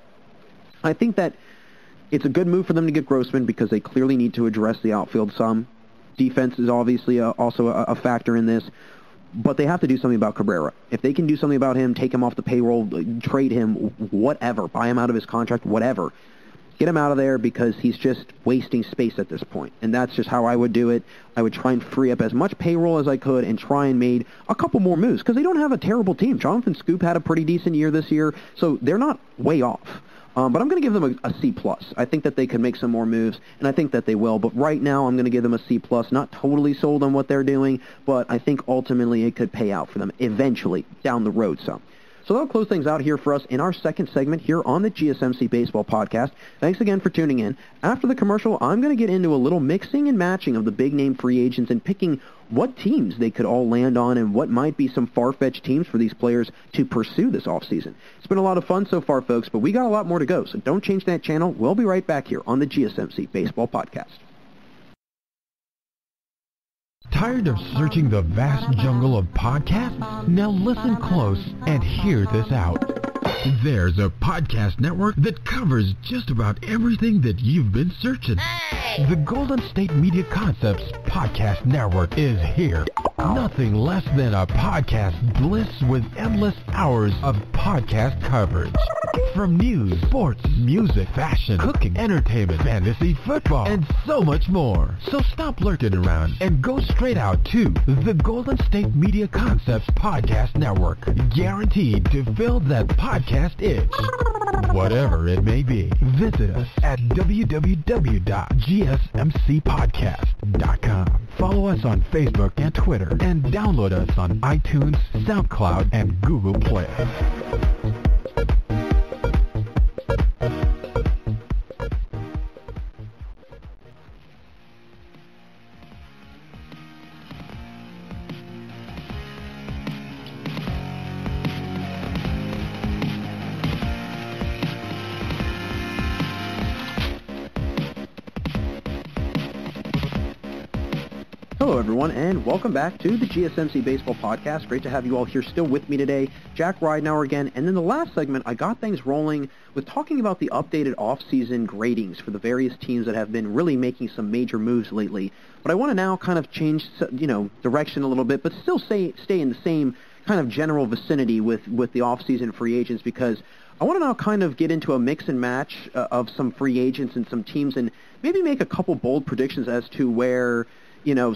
I think that it's a good move for them to get Grossman because they clearly need to address the outfield some. Defense is obviously also a factor in this, but they have to do something about Cabrera. If they can do something about him, take him off the payroll, trade him, whatever, buy him out of his contract, whatever, get him out of there because he's just wasting space at this point. And that's just how I would do it. I would try and free up as much payroll as I could and try and make a couple more moves because they don't have a terrible team. Jonathan Scoop had a pretty decent year this year, so they're not way off. But I'm going to give them a C+. I think that they could make some more moves, and I think that they will. But right now, I'm going to give them a C+. Not totally sold on what they're doing, but I think ultimately it could pay out for them eventually down the road some. So that'll close things out here for us in our second segment here on the GSMC Baseball Podcast. Thanks again for tuning in. After the commercial, I'm going to get into a little mixing and matching of the big-name free agents and picking what teams they could all land on and what might be some far-fetched teams for these players to pursue this offseason. It's been a lot of fun so far, folks, but we got a lot more to go, so don't change that channel. We'll be right back here on the GSMC Baseball Podcast. Tired of searching the vast jungle of podcasts? Now listen close and hear this out. There's a podcast network that covers just about everything that you've been searching. Hey! The Golden State Media Concepts Podcast Network is here. Nothing less than a podcast bliss with endless hours of podcast coverage. From news, sports, music, fashion, cooking, entertainment, fantasy, football, and so much more. So stop lurking around and go straight out to the Golden State Media Concepts Podcast Network. Guaranteed to fill that podcast itch. Whatever it may be. Visit us at www.gsmcpodcast.com. Follow us on Facebook and Twitter, and download us on iTunes, SoundCloud, and Google Play. Hello, everyone, and welcome back to the GSMC Baseball Podcast. Great to have you all here still with me today. Jack Ridenauer again. And in the last segment, I got things rolling with talking about the updated offseason gradings for the various teams that have been really making some major moves lately. But I want to now kind of change, direction a little bit, but still stay in the same kind of general vicinity with the offseason free agents, because I want to now kind of get into a mix and match of some free agents and some teams and maybe make a couple bold predictions as to where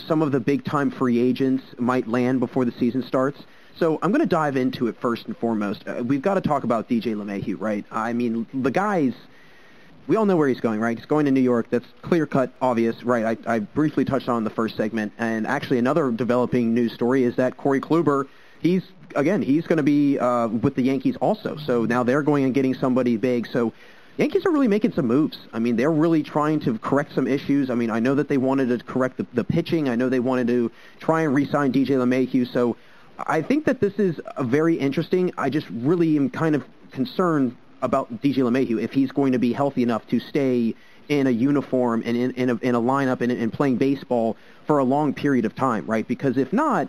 some of the big-time free agents might land before the season starts. So I'm going to dive into it first and foremost. We've got to talk about DJ LeMahieu, right? I mean, the guy's, we all know where he's going, right? He's going to New York. That's clear-cut, obvious, right? I briefly touched on the first segment. And actually another developing news story is that Corey Kluber, he's going to be with the Yankees also. So now they're going and getting somebody big. So Yankees are really making some moves. I mean, they're really trying to correct some issues. I mean, I know that they wanted to correct the pitching. I know they wanted to try and re-sign DJ LeMahieu. So I think that this is very interesting. I just really am kind of concerned about DJ LeMahieu, if he's going to be healthy enough to stay in a uniform and in a lineup and playing baseball for a long period of time, right? Because if not,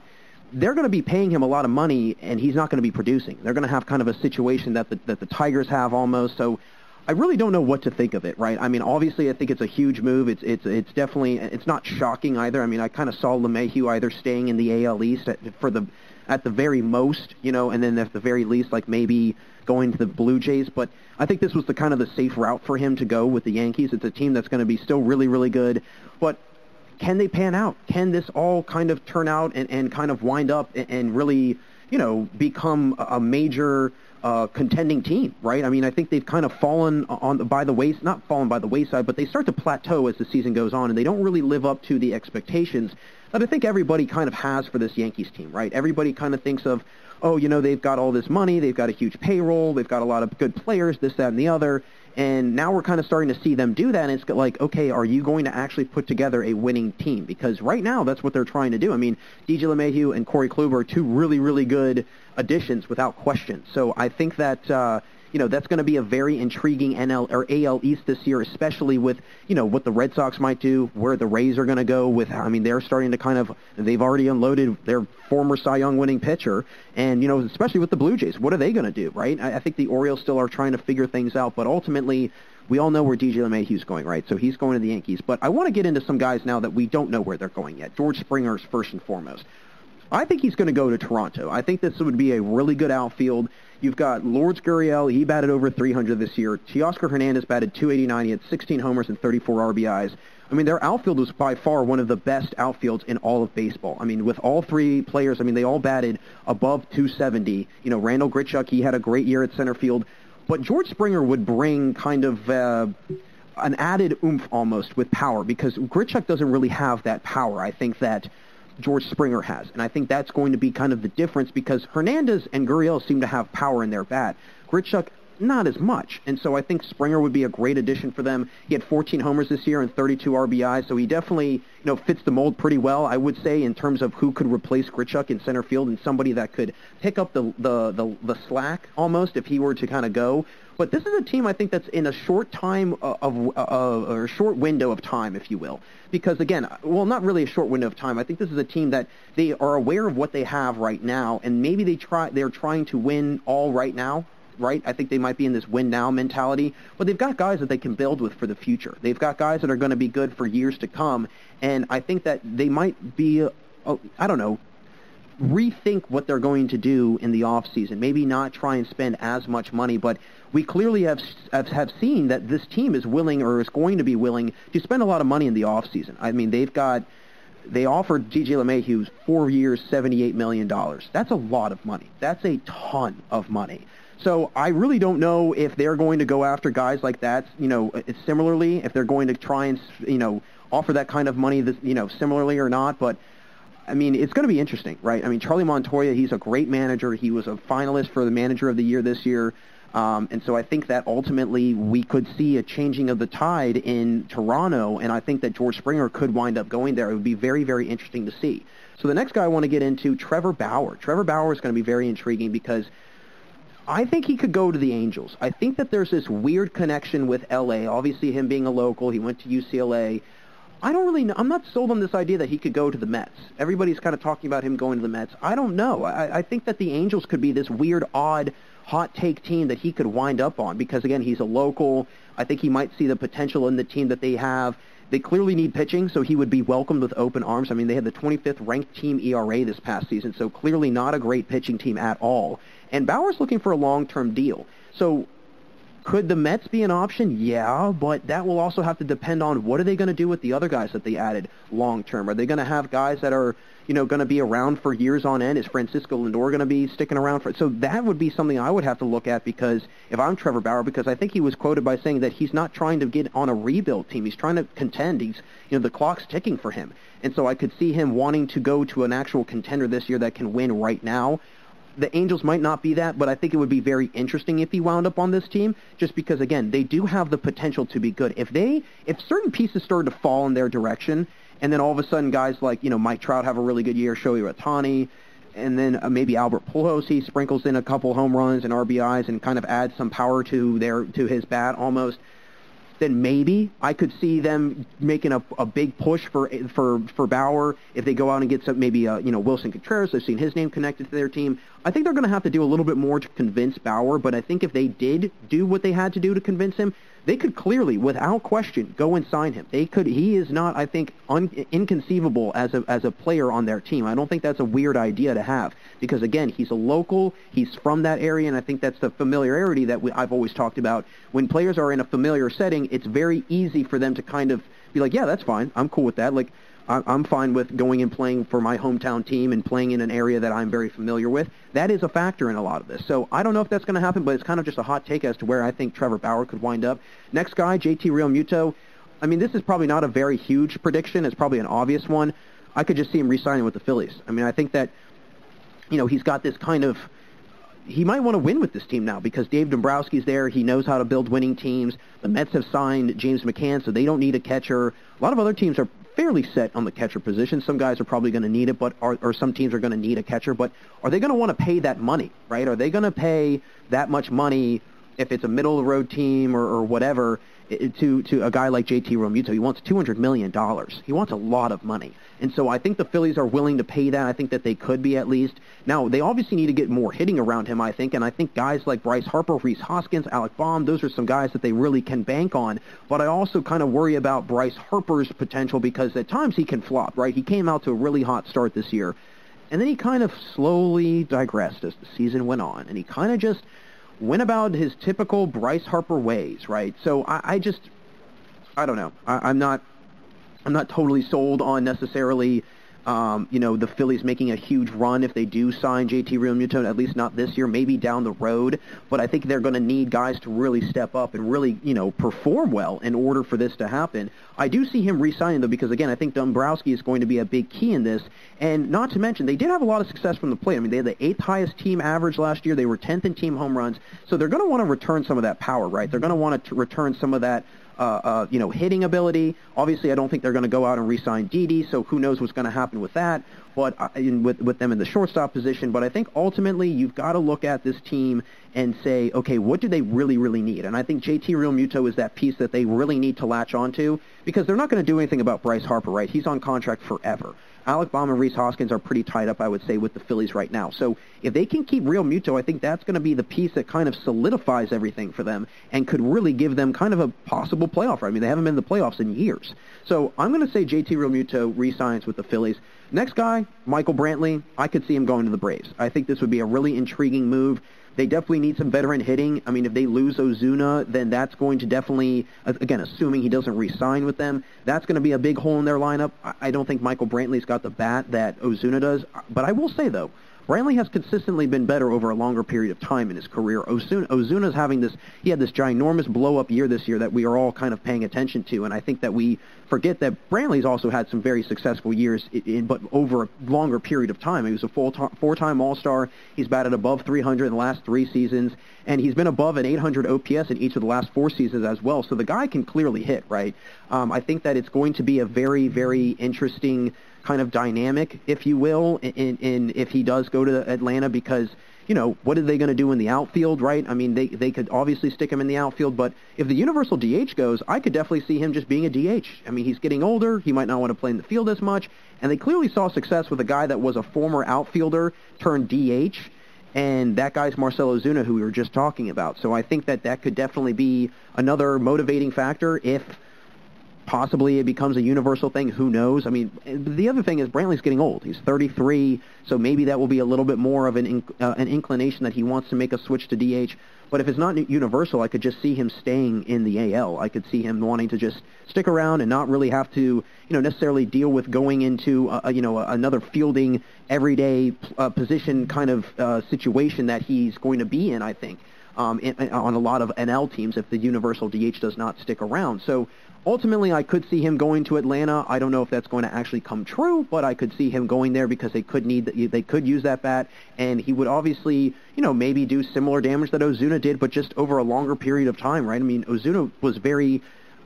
they're going to be paying him a lot of money and he's not going to be producing. They're going to have kind of a situation that the Tigers have almost. So I really don't know what to think of it, right? I mean, obviously, I think it's a huge move. It's definitely, it's not shocking either. I mean, I kind of saw LeMahieu either staying in the AL East at the very most, and then at the very least, like maybe going to the Blue Jays. But I think this was the kind of the safe route for him to go with the Yankees. It's a team that's going to be still really, really good. But can they pan out? Can this all kind of turn out and kind of wind up and really, become a major contending team, right? I mean, I think they've kind of fallen not fallen by the wayside, but they start to plateau as the season goes on, and they don't really live up to the expectations that I think everybody kind of has for this Yankees team, right? Everybody kind of thinks of, they've got all this money, they've got a huge payroll, they've got a lot of good players, this, that, and the other, and now we're kind of starting to see them do that, and it's like, okay, are you going to actually put together a winning team? Because right now, that's what they're trying to do. I mean, DJ LeMahieu and Corey Kluber are two really, really good additions without question. So I think that, that's going to be a very intriguing NL or AL East this year, especially with, what the Red Sox might do, where the Rays are going to go with, I mean, they're starting to they've already unloaded their former Cy Young winning pitcher, and, especially with the Blue Jays, what are they going to do, right? I think the Orioles still are trying to figure things out, but ultimately, we all know where DJ LeMahieu's going, right? So he's going to the Yankees. But I want to get into some guys now that we don't know where they're going yet. George Springer's first and foremost. I think he's going to go to Toronto. I think this would be a really good outfield. You've got Lourdes Gurriel. He batted over 300 this year. Teoscar Hernandez batted 289. He had 16 homers and 34 RBIs. I mean, their outfield was by far one of the best outfields in all of baseball. I mean, with all three players, I mean, they all batted above 270. Randall Grichuk, he had a great year at center field. But George Springer would bring kind of an added oomph almost with power, because Grichuk doesn't really have that power, I think, that George Springer has. And I think that's going to be kind of the difference, because Hernandez and Gurriel seem to have power in their bat. Grichuk, not as much. And so I think Springer would be a great addition for them. He had 14 homers this year and 32 RBIs, so he definitely, fits the mold pretty well, I would say, in terms of who could replace Grichuk in center field and somebody that could pick up the slack almost if he were to kind of go. But this is a team, I think, that's in a short time or a short window of time, if you will. Because, again, well, not really a short window of time. I think this is a team that they are aware of what they have right now, and maybe they're trying to win all right now, right? I think they might be in this win-now mentality. But they've got guys that they can build with for the future. They've got guys that are going to be good for years to come. And I think that they might be, rethink what they're going to do in the offseason. Maybe not try and spend as much money, but we clearly have seen that this team is willing, or is going to be willing, to spend a lot of money in the offseason. I mean, they offered DJ LeMahieu 4 years, $78 million. That's a lot of money. That's a ton of money. So I really don't know if they're going to go after guys like that, similarly, if they're going to try and, offer that kind of money, similarly or not, but I mean, it's going to be interesting, right? I mean, Charlie Montoya, he's a great manager. He was a finalist for the Manager of the Year this year. And so I think that ultimately we could see a changing of the tide in Toronto, and I think that George Springer could wind up going there. It would be very, very interesting to see. So the next guy I want to get into, Trevor Bauer. Trevor Bauer is going to be very intriguing because I think he could go to the Angels. I think that there's this weird connection with L.A. Obviously, him being a local, he went to UCLA. I don't really know. I'm not sold on this idea that he could go to the Mets. Everybody's kind of talking about him going to the Mets. I don't know. I think that the Angels could be this weird, odd, hot take team that he could wind up on because, again, he's a local. I think he might see the potential in the team that they have. They clearly need pitching, so he would be welcomed with open arms. I mean, they had the 25th ranked team ERA this past season, so clearly not a great pitching team at all. And Bauer's looking for a long-term deal. So could the Mets be an option? Yeah, but that will also have to depend on what are they going to do with the other guys that they added long-term. Are they going to have guys that are, going to be around for years on end? Is Francisco Lindor going to be sticking around for it? So that would be something I would have to look at because if I'm Trevor Bauer, because I think he was quoted by saying that he's not trying to get on a rebuild team. He's trying to contend. He's, the clock's ticking for him. And so I could see him wanting to go to an actual contender this year that can win right now. The Angels might not be that, but I think it would be very interesting if he wound up on this team, just because, again, they do have the potential to be good. If certain pieces started to fall in their direction, and then all of a sudden guys like, Mike Trout have a really good year, Shohei Ohtani, and then maybe Albert Pujols, he sprinkles in a couple home runs and RBIs and kind of adds some power to his bat almost, then maybe I could see them making a big push for Bauer if they go out and get some maybe Wilson Contreras. I've seen his name connected to their team. I think they're going to have to do a little bit more to convince Bauer, but I think if they did do what they had to do to convince him, they could clearly, without question, go and sign him. They could. He is not, I think, inconceivable as a player on their team. I don't think that's a weird idea to have because, again, he's a local. He's from that area, and I think that's the familiarity that I've always talked about. When players are in a familiar setting, it's very easy for them to kind of be like, yeah, that's fine. I'm cool with that. Like, I'm fine with going and playing for my hometown team and playing in an area that I'm very familiar with. That is a factor in a lot of this. So I don't know if that's going to happen, but it's kind of just a hot take as to where I think Trevor Bauer could wind up. Next guy, JT Realmuto. I mean, this is probably not a very huge prediction. It's probably an obvious one. I could just see him re-signing with the Phillies. I mean, I think that, he's got this kind of... He might want to win with this team now because Dave Dombrowski's there. He knows how to build winning teams. The Mets have signed James McCann, so they don't need a catcher. A lot of other teams are fairly set on the catcher position. Some guys are probably going to need it, or some teams are going to need a catcher. But are they going to want to pay that money, right? Are they going to pay that much money if it's a middle-of-the-road team or whatever to a guy like JT Realmuto? He wants $200 million. He wants a lot of money. And so I think the Phillies are willing to pay that. I think that they could be at least. Now, they obviously need to get more hitting around him, I think, and I think guys like Bryce Harper, Rhys Hoskins, Alec Baum, those are some guys that they really can bank on. But I also kind of worry about Bryce Harper's potential because at times he can flop, right? He came out to a really hot start this year, and then he kind of slowly digressed as the season went on, and he kind of just went about his typical Bryce Harper ways, right? So I don't know. I'm not totally sold on necessarily, the Phillies making a huge run if they do sign JT Realmuto, at least not this year, maybe down the road. But I think they're going to need guys to really step up and really, perform well in order for this to happen. I do see him re-signing, though, because, again, I think Dombrowski is going to be a big key in this. And not to mention, they did have a lot of success from the plate. I mean, they had the 8th highest team average last year. They were 10th in team home runs. So they're going to want to return some of that power, right? They're going to want to return some of that hitting ability. Obviously, I don't think they're going to go out and re-sign Didi, so who knows what's going to happen with that, but with them in the shortstop position. But I think ultimately you've got to look at this team and say, okay, what do they really, really need? And I think JT Realmuto is that piece that they really need to latch onto because they're not going to do anything about Bryce Harper, right? He's on contract forever. Alec Baum and Rhys Hoskins are pretty tied up, I would say, with the Phillies right now. So if they can keep Realmuto, I think that's going to be the piece that kind of solidifies everything for them and could really give them kind of a possible playoff run. I mean, they haven't been in the playoffs in years. So I'm going to say JT Realmuto re-signs with the Phillies. Next guy, Michael Brantley. I could see him going to the Braves. I think this would be a really intriguing move. They definitely need some veteran hitting. I mean, if they lose Ozuna, then that's going to definitely, again, assuming he doesn't re-sign with them, that's going to be a big hole in their lineup. I don't think Michael Brantley's got the bat that Ozuna does. But I will say, though, Brantley has consistently been better over a longer period of time in his career. Ozuna's having he had this ginormous blow-up year this year that we are all kind of paying attention to, and I think that we forget that Brantley's also had some very successful years, but over a longer period of time. He was a four-time All-Star. He's batted above 300 in the last 3 seasons, and he's been above an 800 OPS in each of the last 4 seasons as well. So the guy can clearly hit, right? I think that it's going to be a very, very interesting kind of dynamic, if you will, in if he does go to Atlanta, because what are they going to do in the outfield, right? I mean, they could obviously stick him in the outfield, but if the universal DH goes, I could definitely see him just being a DH. I mean, he's getting older. He might not want to play in the field as much, and they clearly saw success with a guy that was a former outfielder turned DH, and that guy's Marcell Ozuna, who we were just talking about. So I think that could definitely be another motivating factor if possibly it becomes a universal thing. Who knows? I mean, the other thing is Brantley's getting old. He's 33, so maybe that will be a little bit more of an inclination that he wants to make a switch to DH. But if it's not universal, I could just see him staying in the AL. I could see him wanting to just stick around and not really have to, necessarily deal with going into, another fielding everyday position kind of situation that he's going to be in, I think, on a lot of NL teams if the universal DH does not stick around. So ultimately, I could see him going to Atlanta. I don't know if that's going to actually come true, but I could see him going there because they could use that bat, and he would obviously, maybe do similar damage that Ozuna did, but just over a longer period of time, right? I mean, Ozuna was very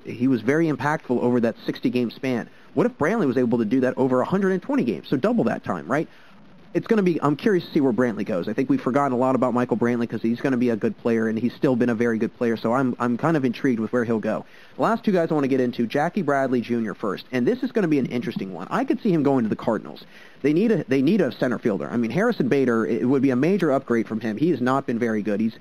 impactful over that 60-game span. What if Brantley was able to do that over 120 games, so double that time, right? I'm curious to see where Brantley goes. I think we've forgotten a lot about Michael Brantley because he's going to be a good player, and he's still been a very good player, so I'm kind of intrigued with where he'll go. The last two guys I want to get into, Jackie Bradley Jr. first, and this is going to be an interesting one. I could see him going to the Cardinals. They need a center fielder. I mean, Harrison Bader, it would be a major upgrade from him. He has not been very good. He's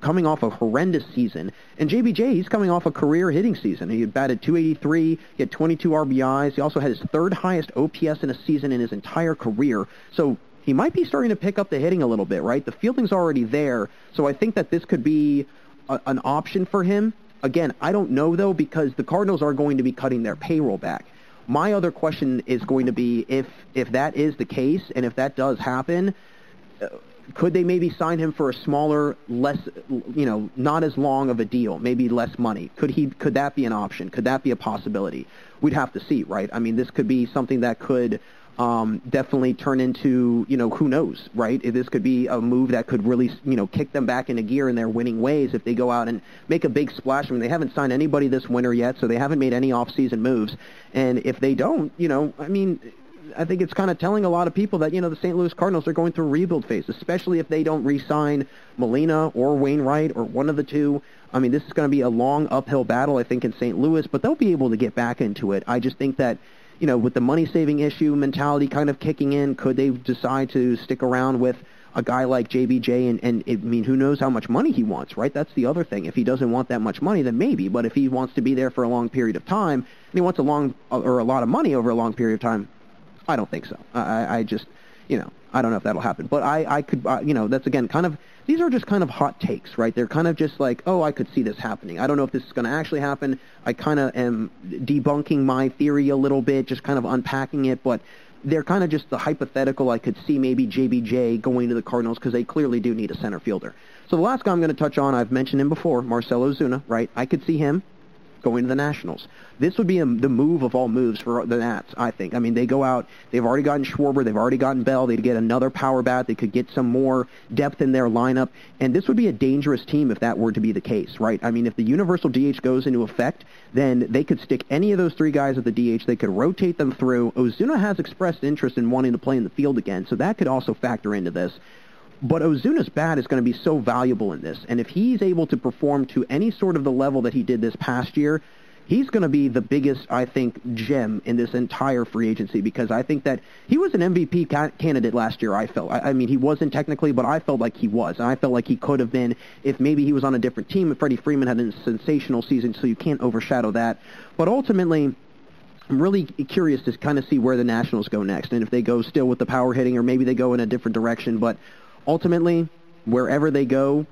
coming off a horrendous season. And JBJ, he's coming off a career hitting season. He had batted .283, he had 22 RBIs. He also had his third highest OPS in a season in his entire career. So he might be starting to pick up the hitting a little bit, right? The fielding's already there. So I think that this could be an option for him. Again, I don't know, though, because the Cardinals are going to be cutting their payroll back. My other question is going to be if that is the case, and if that does happen, could they maybe sign him for a smaller, less, not as long of a deal, maybe less money? Could that be an option? Could that be a possibility? We'd have to see, right? I mean, this could be something that could definitely turn into, who knows, right? This could be a move that could really, kick them back into gear in their winning ways if they go out and make a big splash. I mean, they haven't signed anybody this winter yet, so they haven't made any off-season moves. And if they don't, I think it's kind of telling a lot of people that, the St. Louis Cardinals are going through a rebuild phase, especially if they don't re-sign Molina or Wainwright or one of the two. I mean, this is going to be a long uphill battle, I think, in St. Louis, but they'll be able to get back into it. I just think that, with the money-saving issue mentality kind of kicking in, could they decide to stick around with a guy like JBJ? And who knows how much money he wants, right? That's the other thing. If he doesn't want that much money, then maybe. But if he wants to be there for a long period of time, and he wants a lot of money over a long period of time, I don't think so. I just, I don't know if that'll happen. But I could, that's again kind of, these are just kind of hot takes, right? They're kind of just like, oh, I could see this happening. I don't know if this is going to actually happen. I kind of am debunking my theory a little bit, just kind of unpacking it, but they're kind of just the hypothetical. I could see maybe JBJ going to the Cardinals because they clearly do need a center fielder. So the last guy I'm going to touch on, I've mentioned him before, Marcell Ozuna, right? I could see him going to the Nationals. This would be the move of all moves for the Nats, I think. I mean, they go out, they've already gotten Schwarber, they've already gotten Bell, they'd get another power bat, they could get some more depth in their lineup, and this would be a dangerous team if that were to be the case, right? I mean, if the universal DH goes into effect, then they could stick any of those three guys at the DH, they could rotate them through. Ozuna has expressed interest in wanting to play in the field again, so that could also factor into this. But Ozuna's bat is going to be so valuable in this, and if he's able to perform to any sort of the level that he did this past year, he's going to be the biggest, I think, gem in this entire free agency, because I think that he was an MVP candidate last year, I felt. I mean, he wasn't technically, but I felt like he was. And I felt like he could have been if maybe he was on a different team, if Freddie Freeman had a sensational season, so you can't overshadow that. But ultimately, I'm really curious to kind of see where the Nationals go next, and if they go still with the power hitting, or maybe they go in a different direction. But ultimately, wherever they go,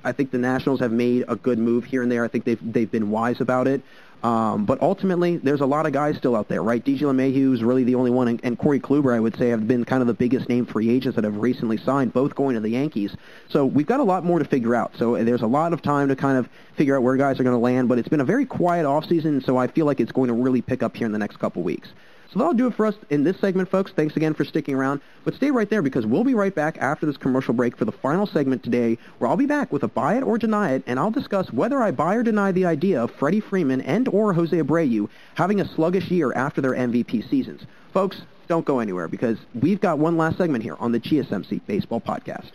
I think the Nationals have made a good move here and there. I think they've been wise about it. But ultimately, there's a lot of guys still out there, right? DJ LeMahieu is really the only one, and Corey Kluber, I would say, have been kind of the biggest name free agents that have recently signed, both going to the Yankees. So we've got a lot more to figure out. So there's a lot of time to kind of figure out where guys are going to land, but it's been a very quiet offseason, so I feel like it's going to really pick up here in the next couple weeks. So that'll do it for us in this segment, folks. Thanks again for sticking around. But stay right there, because we'll be right back after this commercial break for the final segment today, where I'll be back with a buy it or deny it, and I'll discuss whether I buy or deny the idea of Freddie Freeman and or Jose Abreu having a sluggish year after their MVP seasons. Folks, don't go anywhere, because we've got one last segment here on the GSMC Baseball Podcast.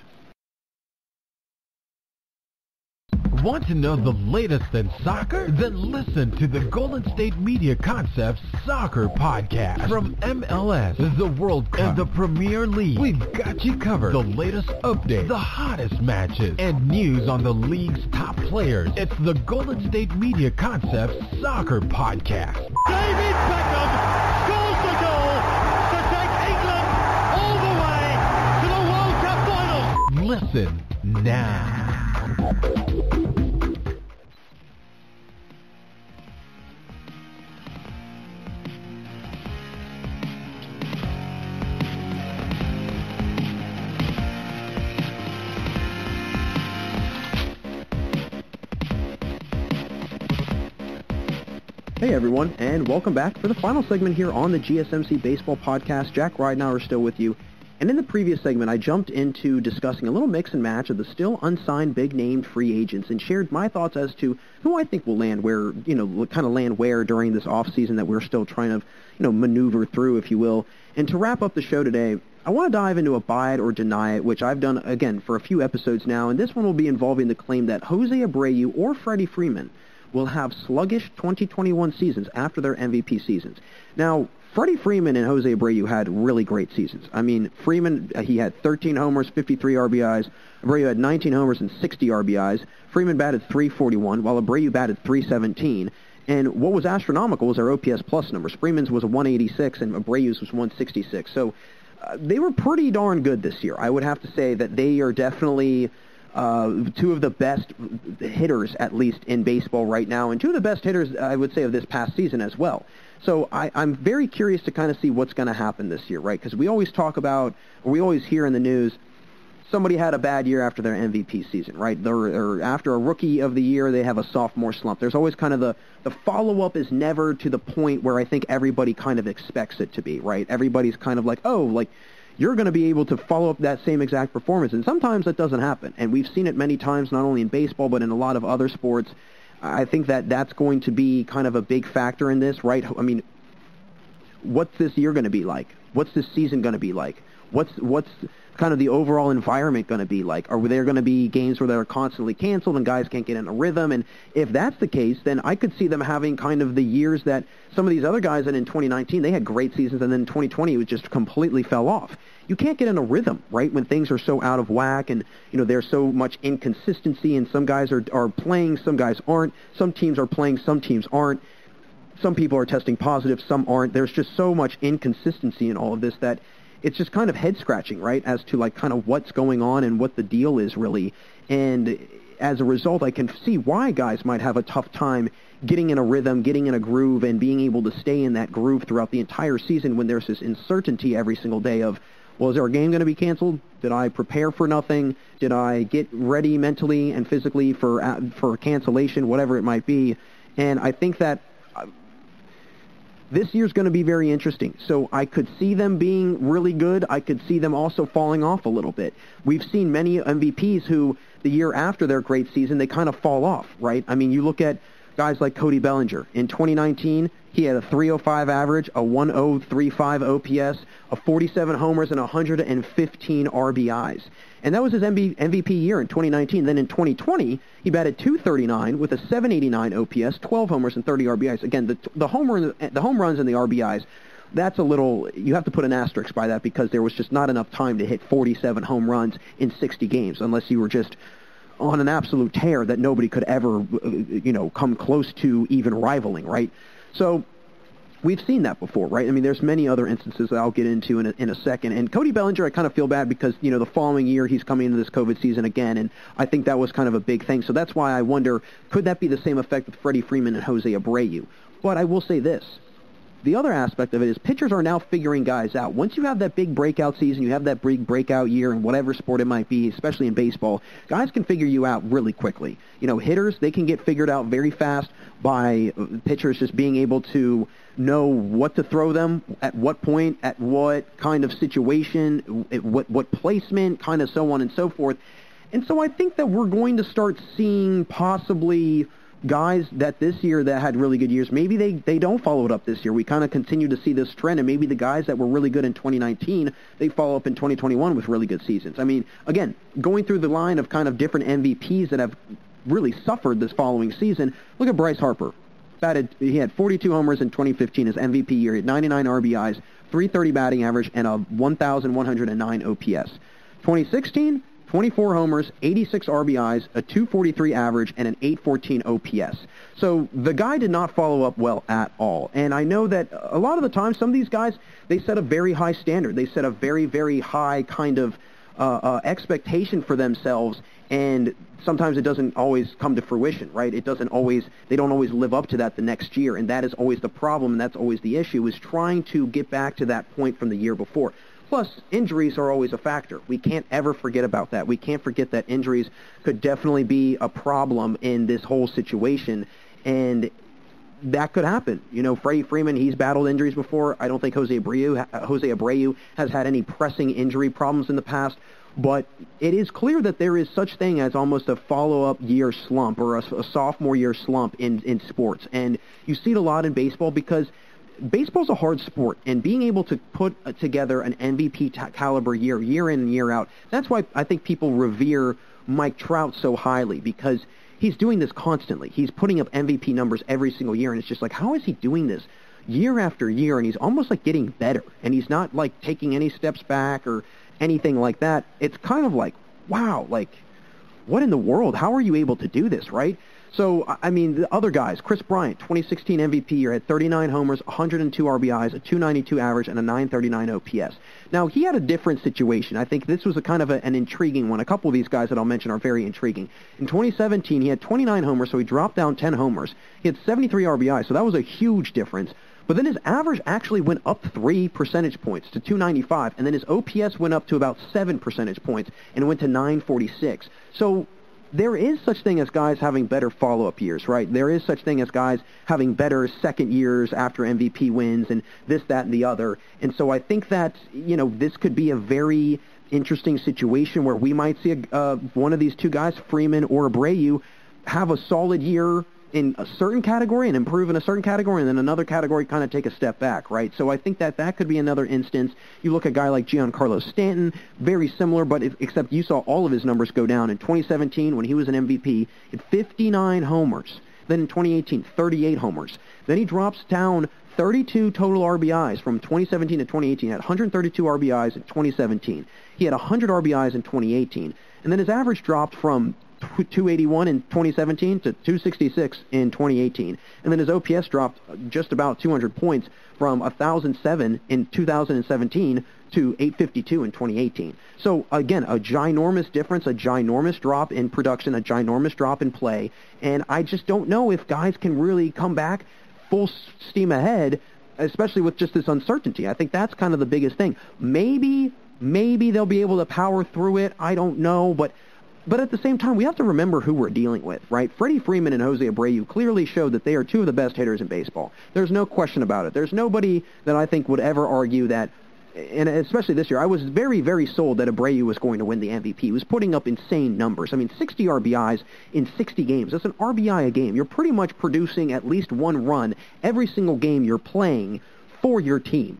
Want to know the latest in soccer? Then listen to the Golden State Media Concepts Soccer Podcast. From MLS, the World Cup, and the Premier League, we've got you covered. The latest updates, the hottest matches, and news on the league's top players. It's the Golden State Media Concepts Soccer Podcast. David Beckham scores the goal to take England all the way to the World Cup final. Listen now. Hey everyone, and welcome back for the final segment here on the GSMC Baseball Podcast. Jack Ridenauer still with you. And in the previous segment, I jumped into discussing a little mix and match of the still unsigned big-named free agents and shared my thoughts as to who I think will land where, kind of land where during this offseason that we're still trying to, maneuver through, if you will. And to wrap up the show today, I want to dive into a buy it or deny it, which I've done, again, for a few episodes now. And this one will be involving the claim that Jose Abreu or Freddie Freeman will have sluggish 2021 seasons after their MVP seasons. Now, Freddie Freeman and Jose Abreu had really great seasons. I mean, Freeman, he had 13 homers, 53 RBIs. Abreu had 19 homers and 60 RBIs. Freeman batted .341, while Abreu batted .317. And what was astronomical was their OPS plus numbers. Freeman's was 186 and Abreu's was 166. So they were pretty darn good this year. I would have to say that they are definitely two of the best hitters, at least in baseball right now, and two of the best hitters, I would say, of this past season as well. So I'm very curious to kind of see what's going to happen this year, right? Because we always talk about, or we always hear in the news, somebody had a bad year after their MVP season, right? Or after a rookie of the year, they have a sophomore slump. There's always kind of the follow-up is never to the point where I think everybody kind of expects it to be, right? Everybody's kind of like, oh, like, you're going to be able to follow up that same exact performance. And sometimes that doesn't happen. And we've seen it many times, not only in baseball, but in a lot of other sports. I think that that's going to be kind of a big factor in this, right? I mean, what's this year going to be like? What's this season going to be like? What's kind of the overall environment going to be like? Are there going to be games where they're constantly canceled and guys can't get in a rhythm? And if that's the case, then I could see them having kind of the years that some of these other guys that in 2019, they had great seasons, and then in 2020, it just completely fell off. You can't get in a rhythm, right, when things are so out of whack and, there's so much inconsistency, and some guys are playing, some guys aren't. Some teams are playing, some teams aren't. Some people are testing positive, some aren't. There's just so much inconsistency in all of this that it's just kind of head-scratching, right, as to, like, kind of what's going on and what the deal is really. And as a result, I can see why guys might have a tough time getting in a rhythm, getting in a groove, and being able to stay in that groove throughout the entire season when there's this uncertainty every single day of, well, is our game going to be canceled? Did I prepare for nothing? Did I get ready mentally and physically for cancellation, whatever it might be? And I think that this year's going to be very interesting. So I could see them being really good. I could see them also falling off a little bit. We've seen many MVPs who, the year after their great season, they kind of fall off, right? I mean, you look at guys like Cody Bellinger. In 2019, he had a .305 average, a 1.035 OPS, a 47 homers, and 115 RBIs. And that was his MVP year in 2019. Then in 2020, he batted .239 with a 789 OPS, 12 homers, and 30 RBIs. Again, the home runs and the RBIs, that's a little, you have to put an asterisk by that because there was just not enough time to hit 47 home runs in 60 games unless you were just on an absolute tear that nobody could ever, come close to even rivaling, right? So we've seen that before, right? I mean, there's many other instances that I'll get into in a second. And Cody Bellinger, I kind of feel bad because, the following year he's coming into this COVID season again, and I think that was kind of a big thing. So that's why I wonder, could that be the same effect with Freddie Freeman and Jose Abreu? But I will say this. The other aspect of it is pitchers are now figuring guys out. Once you have that big breakout season, you have that big breakout year in whatever sport it might be, especially in baseball, guys can figure you out really quickly. Hitters, they can get figured out very fast by pitchers just being able to know what to throw them, at what point, at what kind of situation, what placement, kind of so on and so forth. And so I think that we're going to start seeing possibly guys that this year that had really good years, maybe they don't follow it up this year. We kind of continue to see this trend, and maybe the guys that were really good in 2019, they follow up in 2021 with really good seasons. I mean, again, going through the line of kind of different MVPs that have really suffered this following season. Look at Bryce Harper. He had 42 homers in 2015, his MVP year. He had 99 RBIs, 330 batting average, and a 1,109 OPS. 2016, 24 homers, 86 RBIs, a 243 average, and an 814 OPS. So the guy did not follow up well at all. And I know that a lot of the time, some of these guys, they set a very high standard. They set a very, very high kind of expectation for themselves, and sometimes it doesn't always come to fruition, right? They don't always live up to that the next year, and that is always the problem, and that's always the issue, is trying to get back to that point from the year before. Plus, injuries are always a factor. We can't ever forget about that. We can't forget that injuries could definitely be a problem in this whole situation, and that could happen. You know, Freddie Freeman, he's battled injuries before. I don't think Jose Abreu has had any pressing injury problems in the past. But it is clear that there is such thing as almost a follow-up year slump or a sophomore year slump in sports. And you see it a lot in baseball because baseball's a hard sport, and being able to put together an MVP caliber year in and year out, that's why I think people revere Mike Trout so highly, because he's doing this constantly. He's putting up MVP numbers every single year, and it's just like, how is he doing this year after year? And he's almost like getting better, and he's not like taking any steps back or anything like that. It's kind of like, wow, like, what in the world? How are you able to do this, right? So, I mean, the other guys, Chris Bryant, 2016 MVP year, had 39 homers, 102 RBIs, a 292 average, and a 939 OPS. Now, he had a different situation. I think this was a kind of an intriguing one. A couple of these guys that I'll mention are very intriguing. In 2017, he had 29 homers, so he dropped down 10 homers. He had 73 RBIs, so that was a huge difference. But then his average actually went up 3 percentage points to 295, and then his OPS went up to about 7 percentage points and went to 946. So there is such thing as guys having better follow-up years, right? There is such thing as guys having better second years after MVP wins and this, that, and the other. And so I think that, you know, this could be a very interesting situation where we might see one of these two guys, Freeman or Abreu, have a solid year in a certain category and improve in a certain category, and then another category kind of take a step back, right? So I think that that could be another instance. You look at a guy like Giancarlo Stanton, very similar, but except you saw all of his numbers go down. In 2017, when he was an MVP, he had 59 homers. Then in 2018, 38 homers. Then he drops down 32 total RBIs from 2017 to 2018. He had 132 RBIs in 2017. He had 100 RBIs in 2018. And then his average dropped from 281 in 2017 to 266 in 2018. And then his OPS dropped just about 200 points from 1,007 in 2017 to 852 in 2018. So again, a ginormous difference, a ginormous drop in production, a ginormous drop in play. And I just don't know if guys can really come back full steam ahead, especially with just this uncertainty. I think that's kind of the biggest thing. Maybe they'll be able to power through it. I don't know, but at the same time, we have to remember who we're dealing with, right? Freddie Freeman and Jose Abreu clearly showed that they are two of the best hitters in baseball. There's no question about it. There's nobody that I think would ever argue that, and especially this year, I was very, very sold that Abreu was going to win the MVP. He was putting up insane numbers. I mean, 60 RBIs in 60 games. That's an RBI a game. You're pretty much producing at least one run every single game you're playing for your team.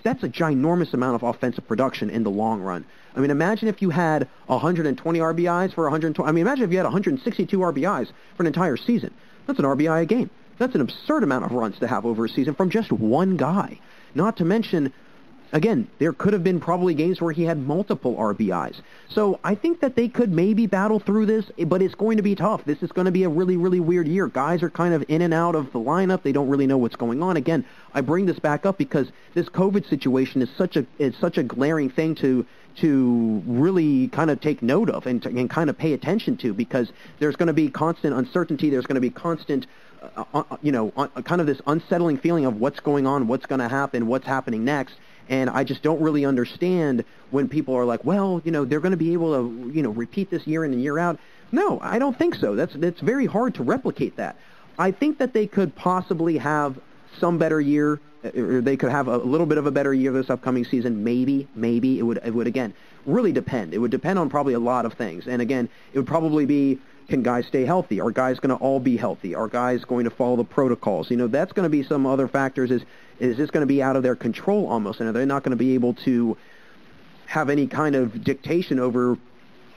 That's a ginormous amount of offensive production in the long run. I mean, imagine if you had 120 RBIs for 120. I mean, imagine if you had 162 RBIs for an entire season. That's an RBI a game. That's an absurd amount of runs to have over a season from just one guy. Not to mention, again, there could have been probably games where he had multiple RBIs. So I think that they could maybe battle through this, but it's going to be tough. This is going to be a really, really weird year. Guys are kind of in and out of the lineup. They don't really know what's going on. Again, I bring this back up because this COVID situation is such a glaring thing to really kind of take note of and kind of pay attention to, because there's going to be constant uncertainty. There's going to be constant, kind of this unsettling feeling of what's going on, what's going to happen, what's happening next. And I just don't really understand when people are like, well, they're going to be able to, repeat this year in and year out. No, I don't think so. That's very hard to replicate that. I think that they could possibly have some better year, or they could have a little bit of a better year this upcoming season. Maybe it would again really depend. It would depend on probably a lot of things. And again, it would probably be, can guys stay healthy? Are guys going to all be healthy? Are guys going to follow the protocols? That's going to be some other factors. Is this going to be out of their control almost? And are they not going to be able to have any kind of dictation over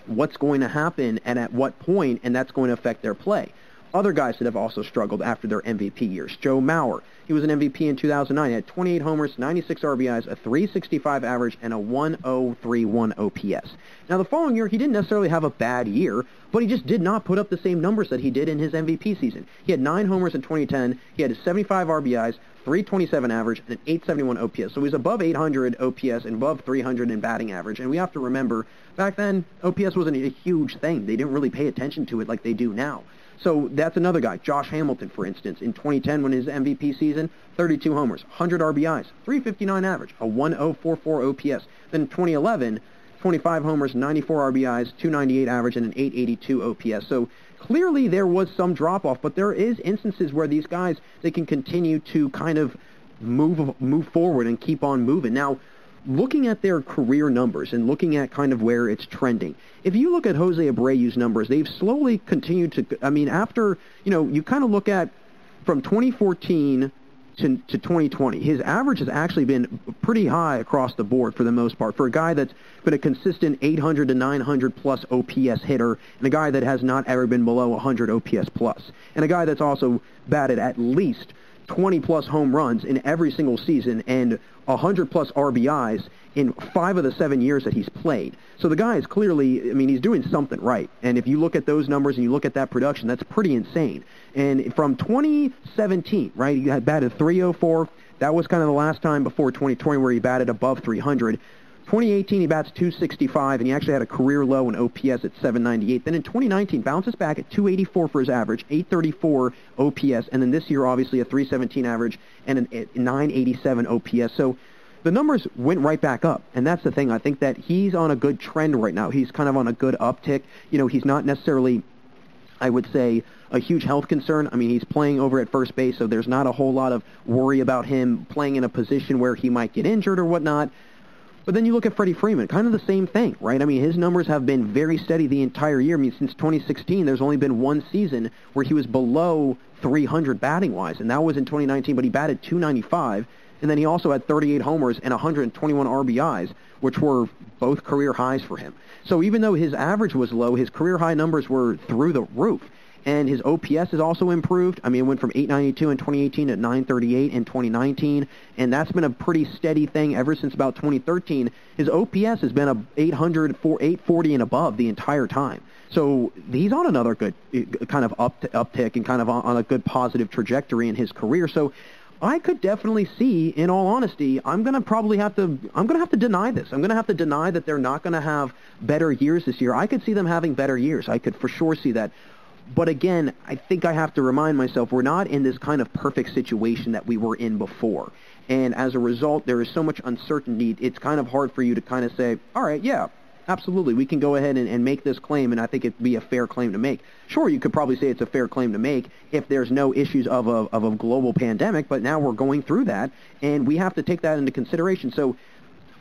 what's going to happen and at what point, and that's going to affect their play. Other guys that have also struggled after their MVP years. Joe Mauer, he was an MVP in 2009. He had 28 homers, 96 RBIs, a 365 average, and a 103.1 OPS. Now, the following year, he didn't necessarily have a bad year, but he just did not put up the same numbers that he did in his MVP season. He had 9 homers in 2010. He had 75 RBIs, 327 average, and an 871 OPS. So he was above 800 OPS and above 300 in batting average. And we have to remember, back then, OPS wasn't a huge thing. They didn't really pay attention to it like they do now. So that's another guy. Josh Hamilton, for instance, in 2010 when his MVP season, 32 homers, 100 RBIs, 359 average, a 1044 OPS. Then in 2011, 25 homers, 94 RBIs, 298 average, and an 882 OPS. So clearly there was some drop-off, but there is instances where these guys, they can continue to kind of move forward and keep on moving. Now, looking at their career numbers and looking at kind of where it's trending, if you look at Jose Abreu's numbers, they've slowly continued to, after, you kind of look at from 2014 to 2020, his average has actually been pretty high across the board for the most part. For a guy that's been a consistent 800 to 900 plus OPS hitter, and a guy that has not ever been below 100 OPS plus, and a guy that's also batted at least 20 plus home runs in every single season and 100 plus RBIs in 5 of the 7 years that he's played. So the guy is clearly, he's doing something right. And if you look at those numbers and you look at that production, that's pretty insane. And from 2017, right, he had batted 304. That was kind of the last time before 2020 where he batted above 300. 2018, he bats 265, and he actually had a career low in OPS at 798. Then in 2019, bounces back at 284 for his average, 834 OPS, and then this year, obviously, a 317 average and a 987 OPS. So the numbers went right back up, and that's the thing. I think that he's on a good trend right now. He's kind of on a good uptick. He's not necessarily, I would say, a huge health concern. He's playing over at first base, so there's not a whole lot of worry about him playing in a position where he might get injured or whatnot. But then you look at Freddie Freeman, kind of the same thing, right? His numbers have been very steady the entire year. Since 2016, there's only been one season where he was below 300 batting-wise, and that was in 2019, but he batted 295, and then he also had 38 homers and 121 RBIs, which were both career highs for him. So even though his average was low, his career high numbers were through the roof. And his OPS has also improved. It went from 892 in 2018 to 938 in 2019, and that's been a pretty steady thing ever since about 2013. His OPS has been 840 and above the entire time. So he's on another good kind of uptick and kind of on a good positive trajectory in his career. So I could definitely see, in all honesty, I'm going to have to deny this. I'm going to have to deny that they're not going to have better years this year. I could see them having better years. I could for sure see that. But again, I think I have to remind myself, we're not in this kind of perfect situation that we were in before. And as a result, there is so much uncertainty, it's kind of hard for you to kind of say, all right, yeah, absolutely, we can go ahead and make this claim, and I think it'd be a fair claim to make. Sure, you could probably say it's a fair claim to make if there's no issues of a global pandemic, but now we're going through that, and we have to take that into consideration. So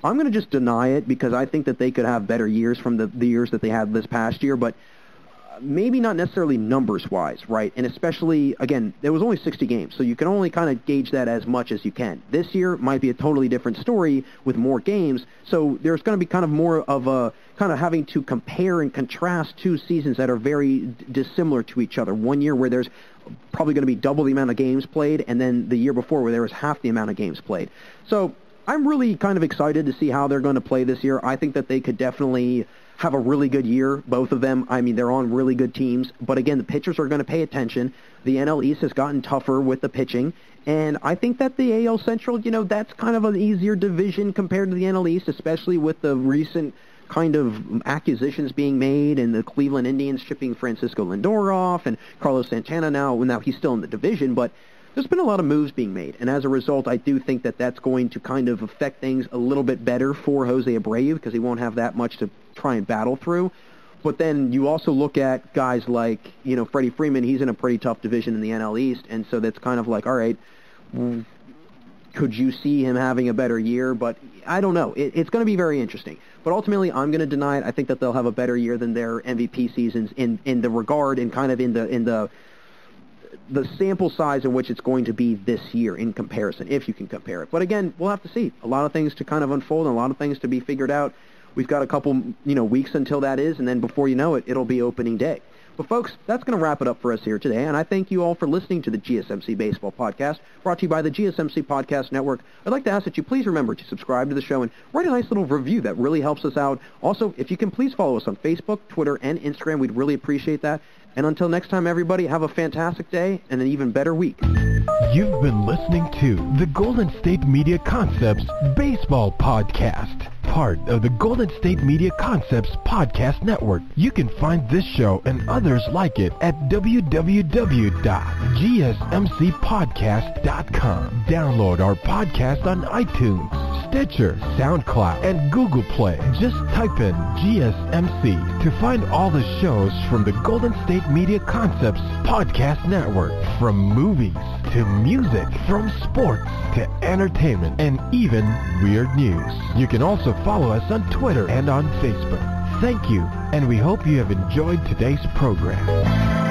I'm going to just deny it because I think that they could have better years from the years that they had this past year, but maybe not necessarily numbers-wise, right? And especially, again, there was only 60 games, so you can only kind of gauge that as much as you can. This year might be a totally different story with more games, so there's going to be kind of more of a kind of having to compare and contrast two seasons that are very dissimilar to each other. One year where there's probably going to be double the amount of games played, and then the year before where there was half the amount of games played. So I'm really kind of excited to see how they're going to play this year. I think that they could definitely have a really good year, both of them. They're on really good teams. But again, the pitchers are going to pay attention. The NL East has gotten tougher with the pitching. And I think that the AL Central, that's kind of an easier division compared to the NL East, especially with the recent kind of acquisitions being made and the Cleveland Indians shipping Francisco Lindor off and Carlos Santana now he's still in the division, but there's been a lot of moves being made, and as a result, I do think that that's going to kind of affect things a little bit better for Jose Abreu because he won't have that much to try and battle through. But then you also look at guys like, Freddie Freeman. He's in a pretty tough division in the NL East, and so that's kind of like, all right, could you see him having a better year? But I don't know. It's going to be very interesting. But ultimately, I'm going to deny it. I think that they'll have a better year than their MVP seasons in the regard and kind of in the sample size in which it's going to be this year in comparison, if you can compare it. But again, we'll have to see. A lot of things to kind of unfold and a lot of things to be figured out. We've got a couple, weeks until that is, and then before you know it, it'll be opening day. But folks, that's going to wrap it up for us here today, and I thank you all for listening to the GSMC Baseball Podcast, brought to you by the GSMC Podcast Network. I'd like to ask that you please remember to subscribe to the show and write a nice little review. That really helps us out. Also, if you can please follow us on Facebook, Twitter, and Instagram, we'd really appreciate that. And until next time, everybody, have a fantastic day and an even better week. You've been listening to the Golden State Media Concepts Baseball Podcast, part of the Golden State Media Concepts Podcast Network. You can find this show and others like it at www.gsmcpodcast.com. Download our podcast on iTunes, Stitcher, SoundCloud, and Google Play. Just type in GSMC to find all the shows from the Golden State Media Concepts Podcast Network, from movies to music, from sports to entertainment, and even weird news. You can also follow us on Twitter and on Facebook. Thank you, and we hope you have enjoyed today's program.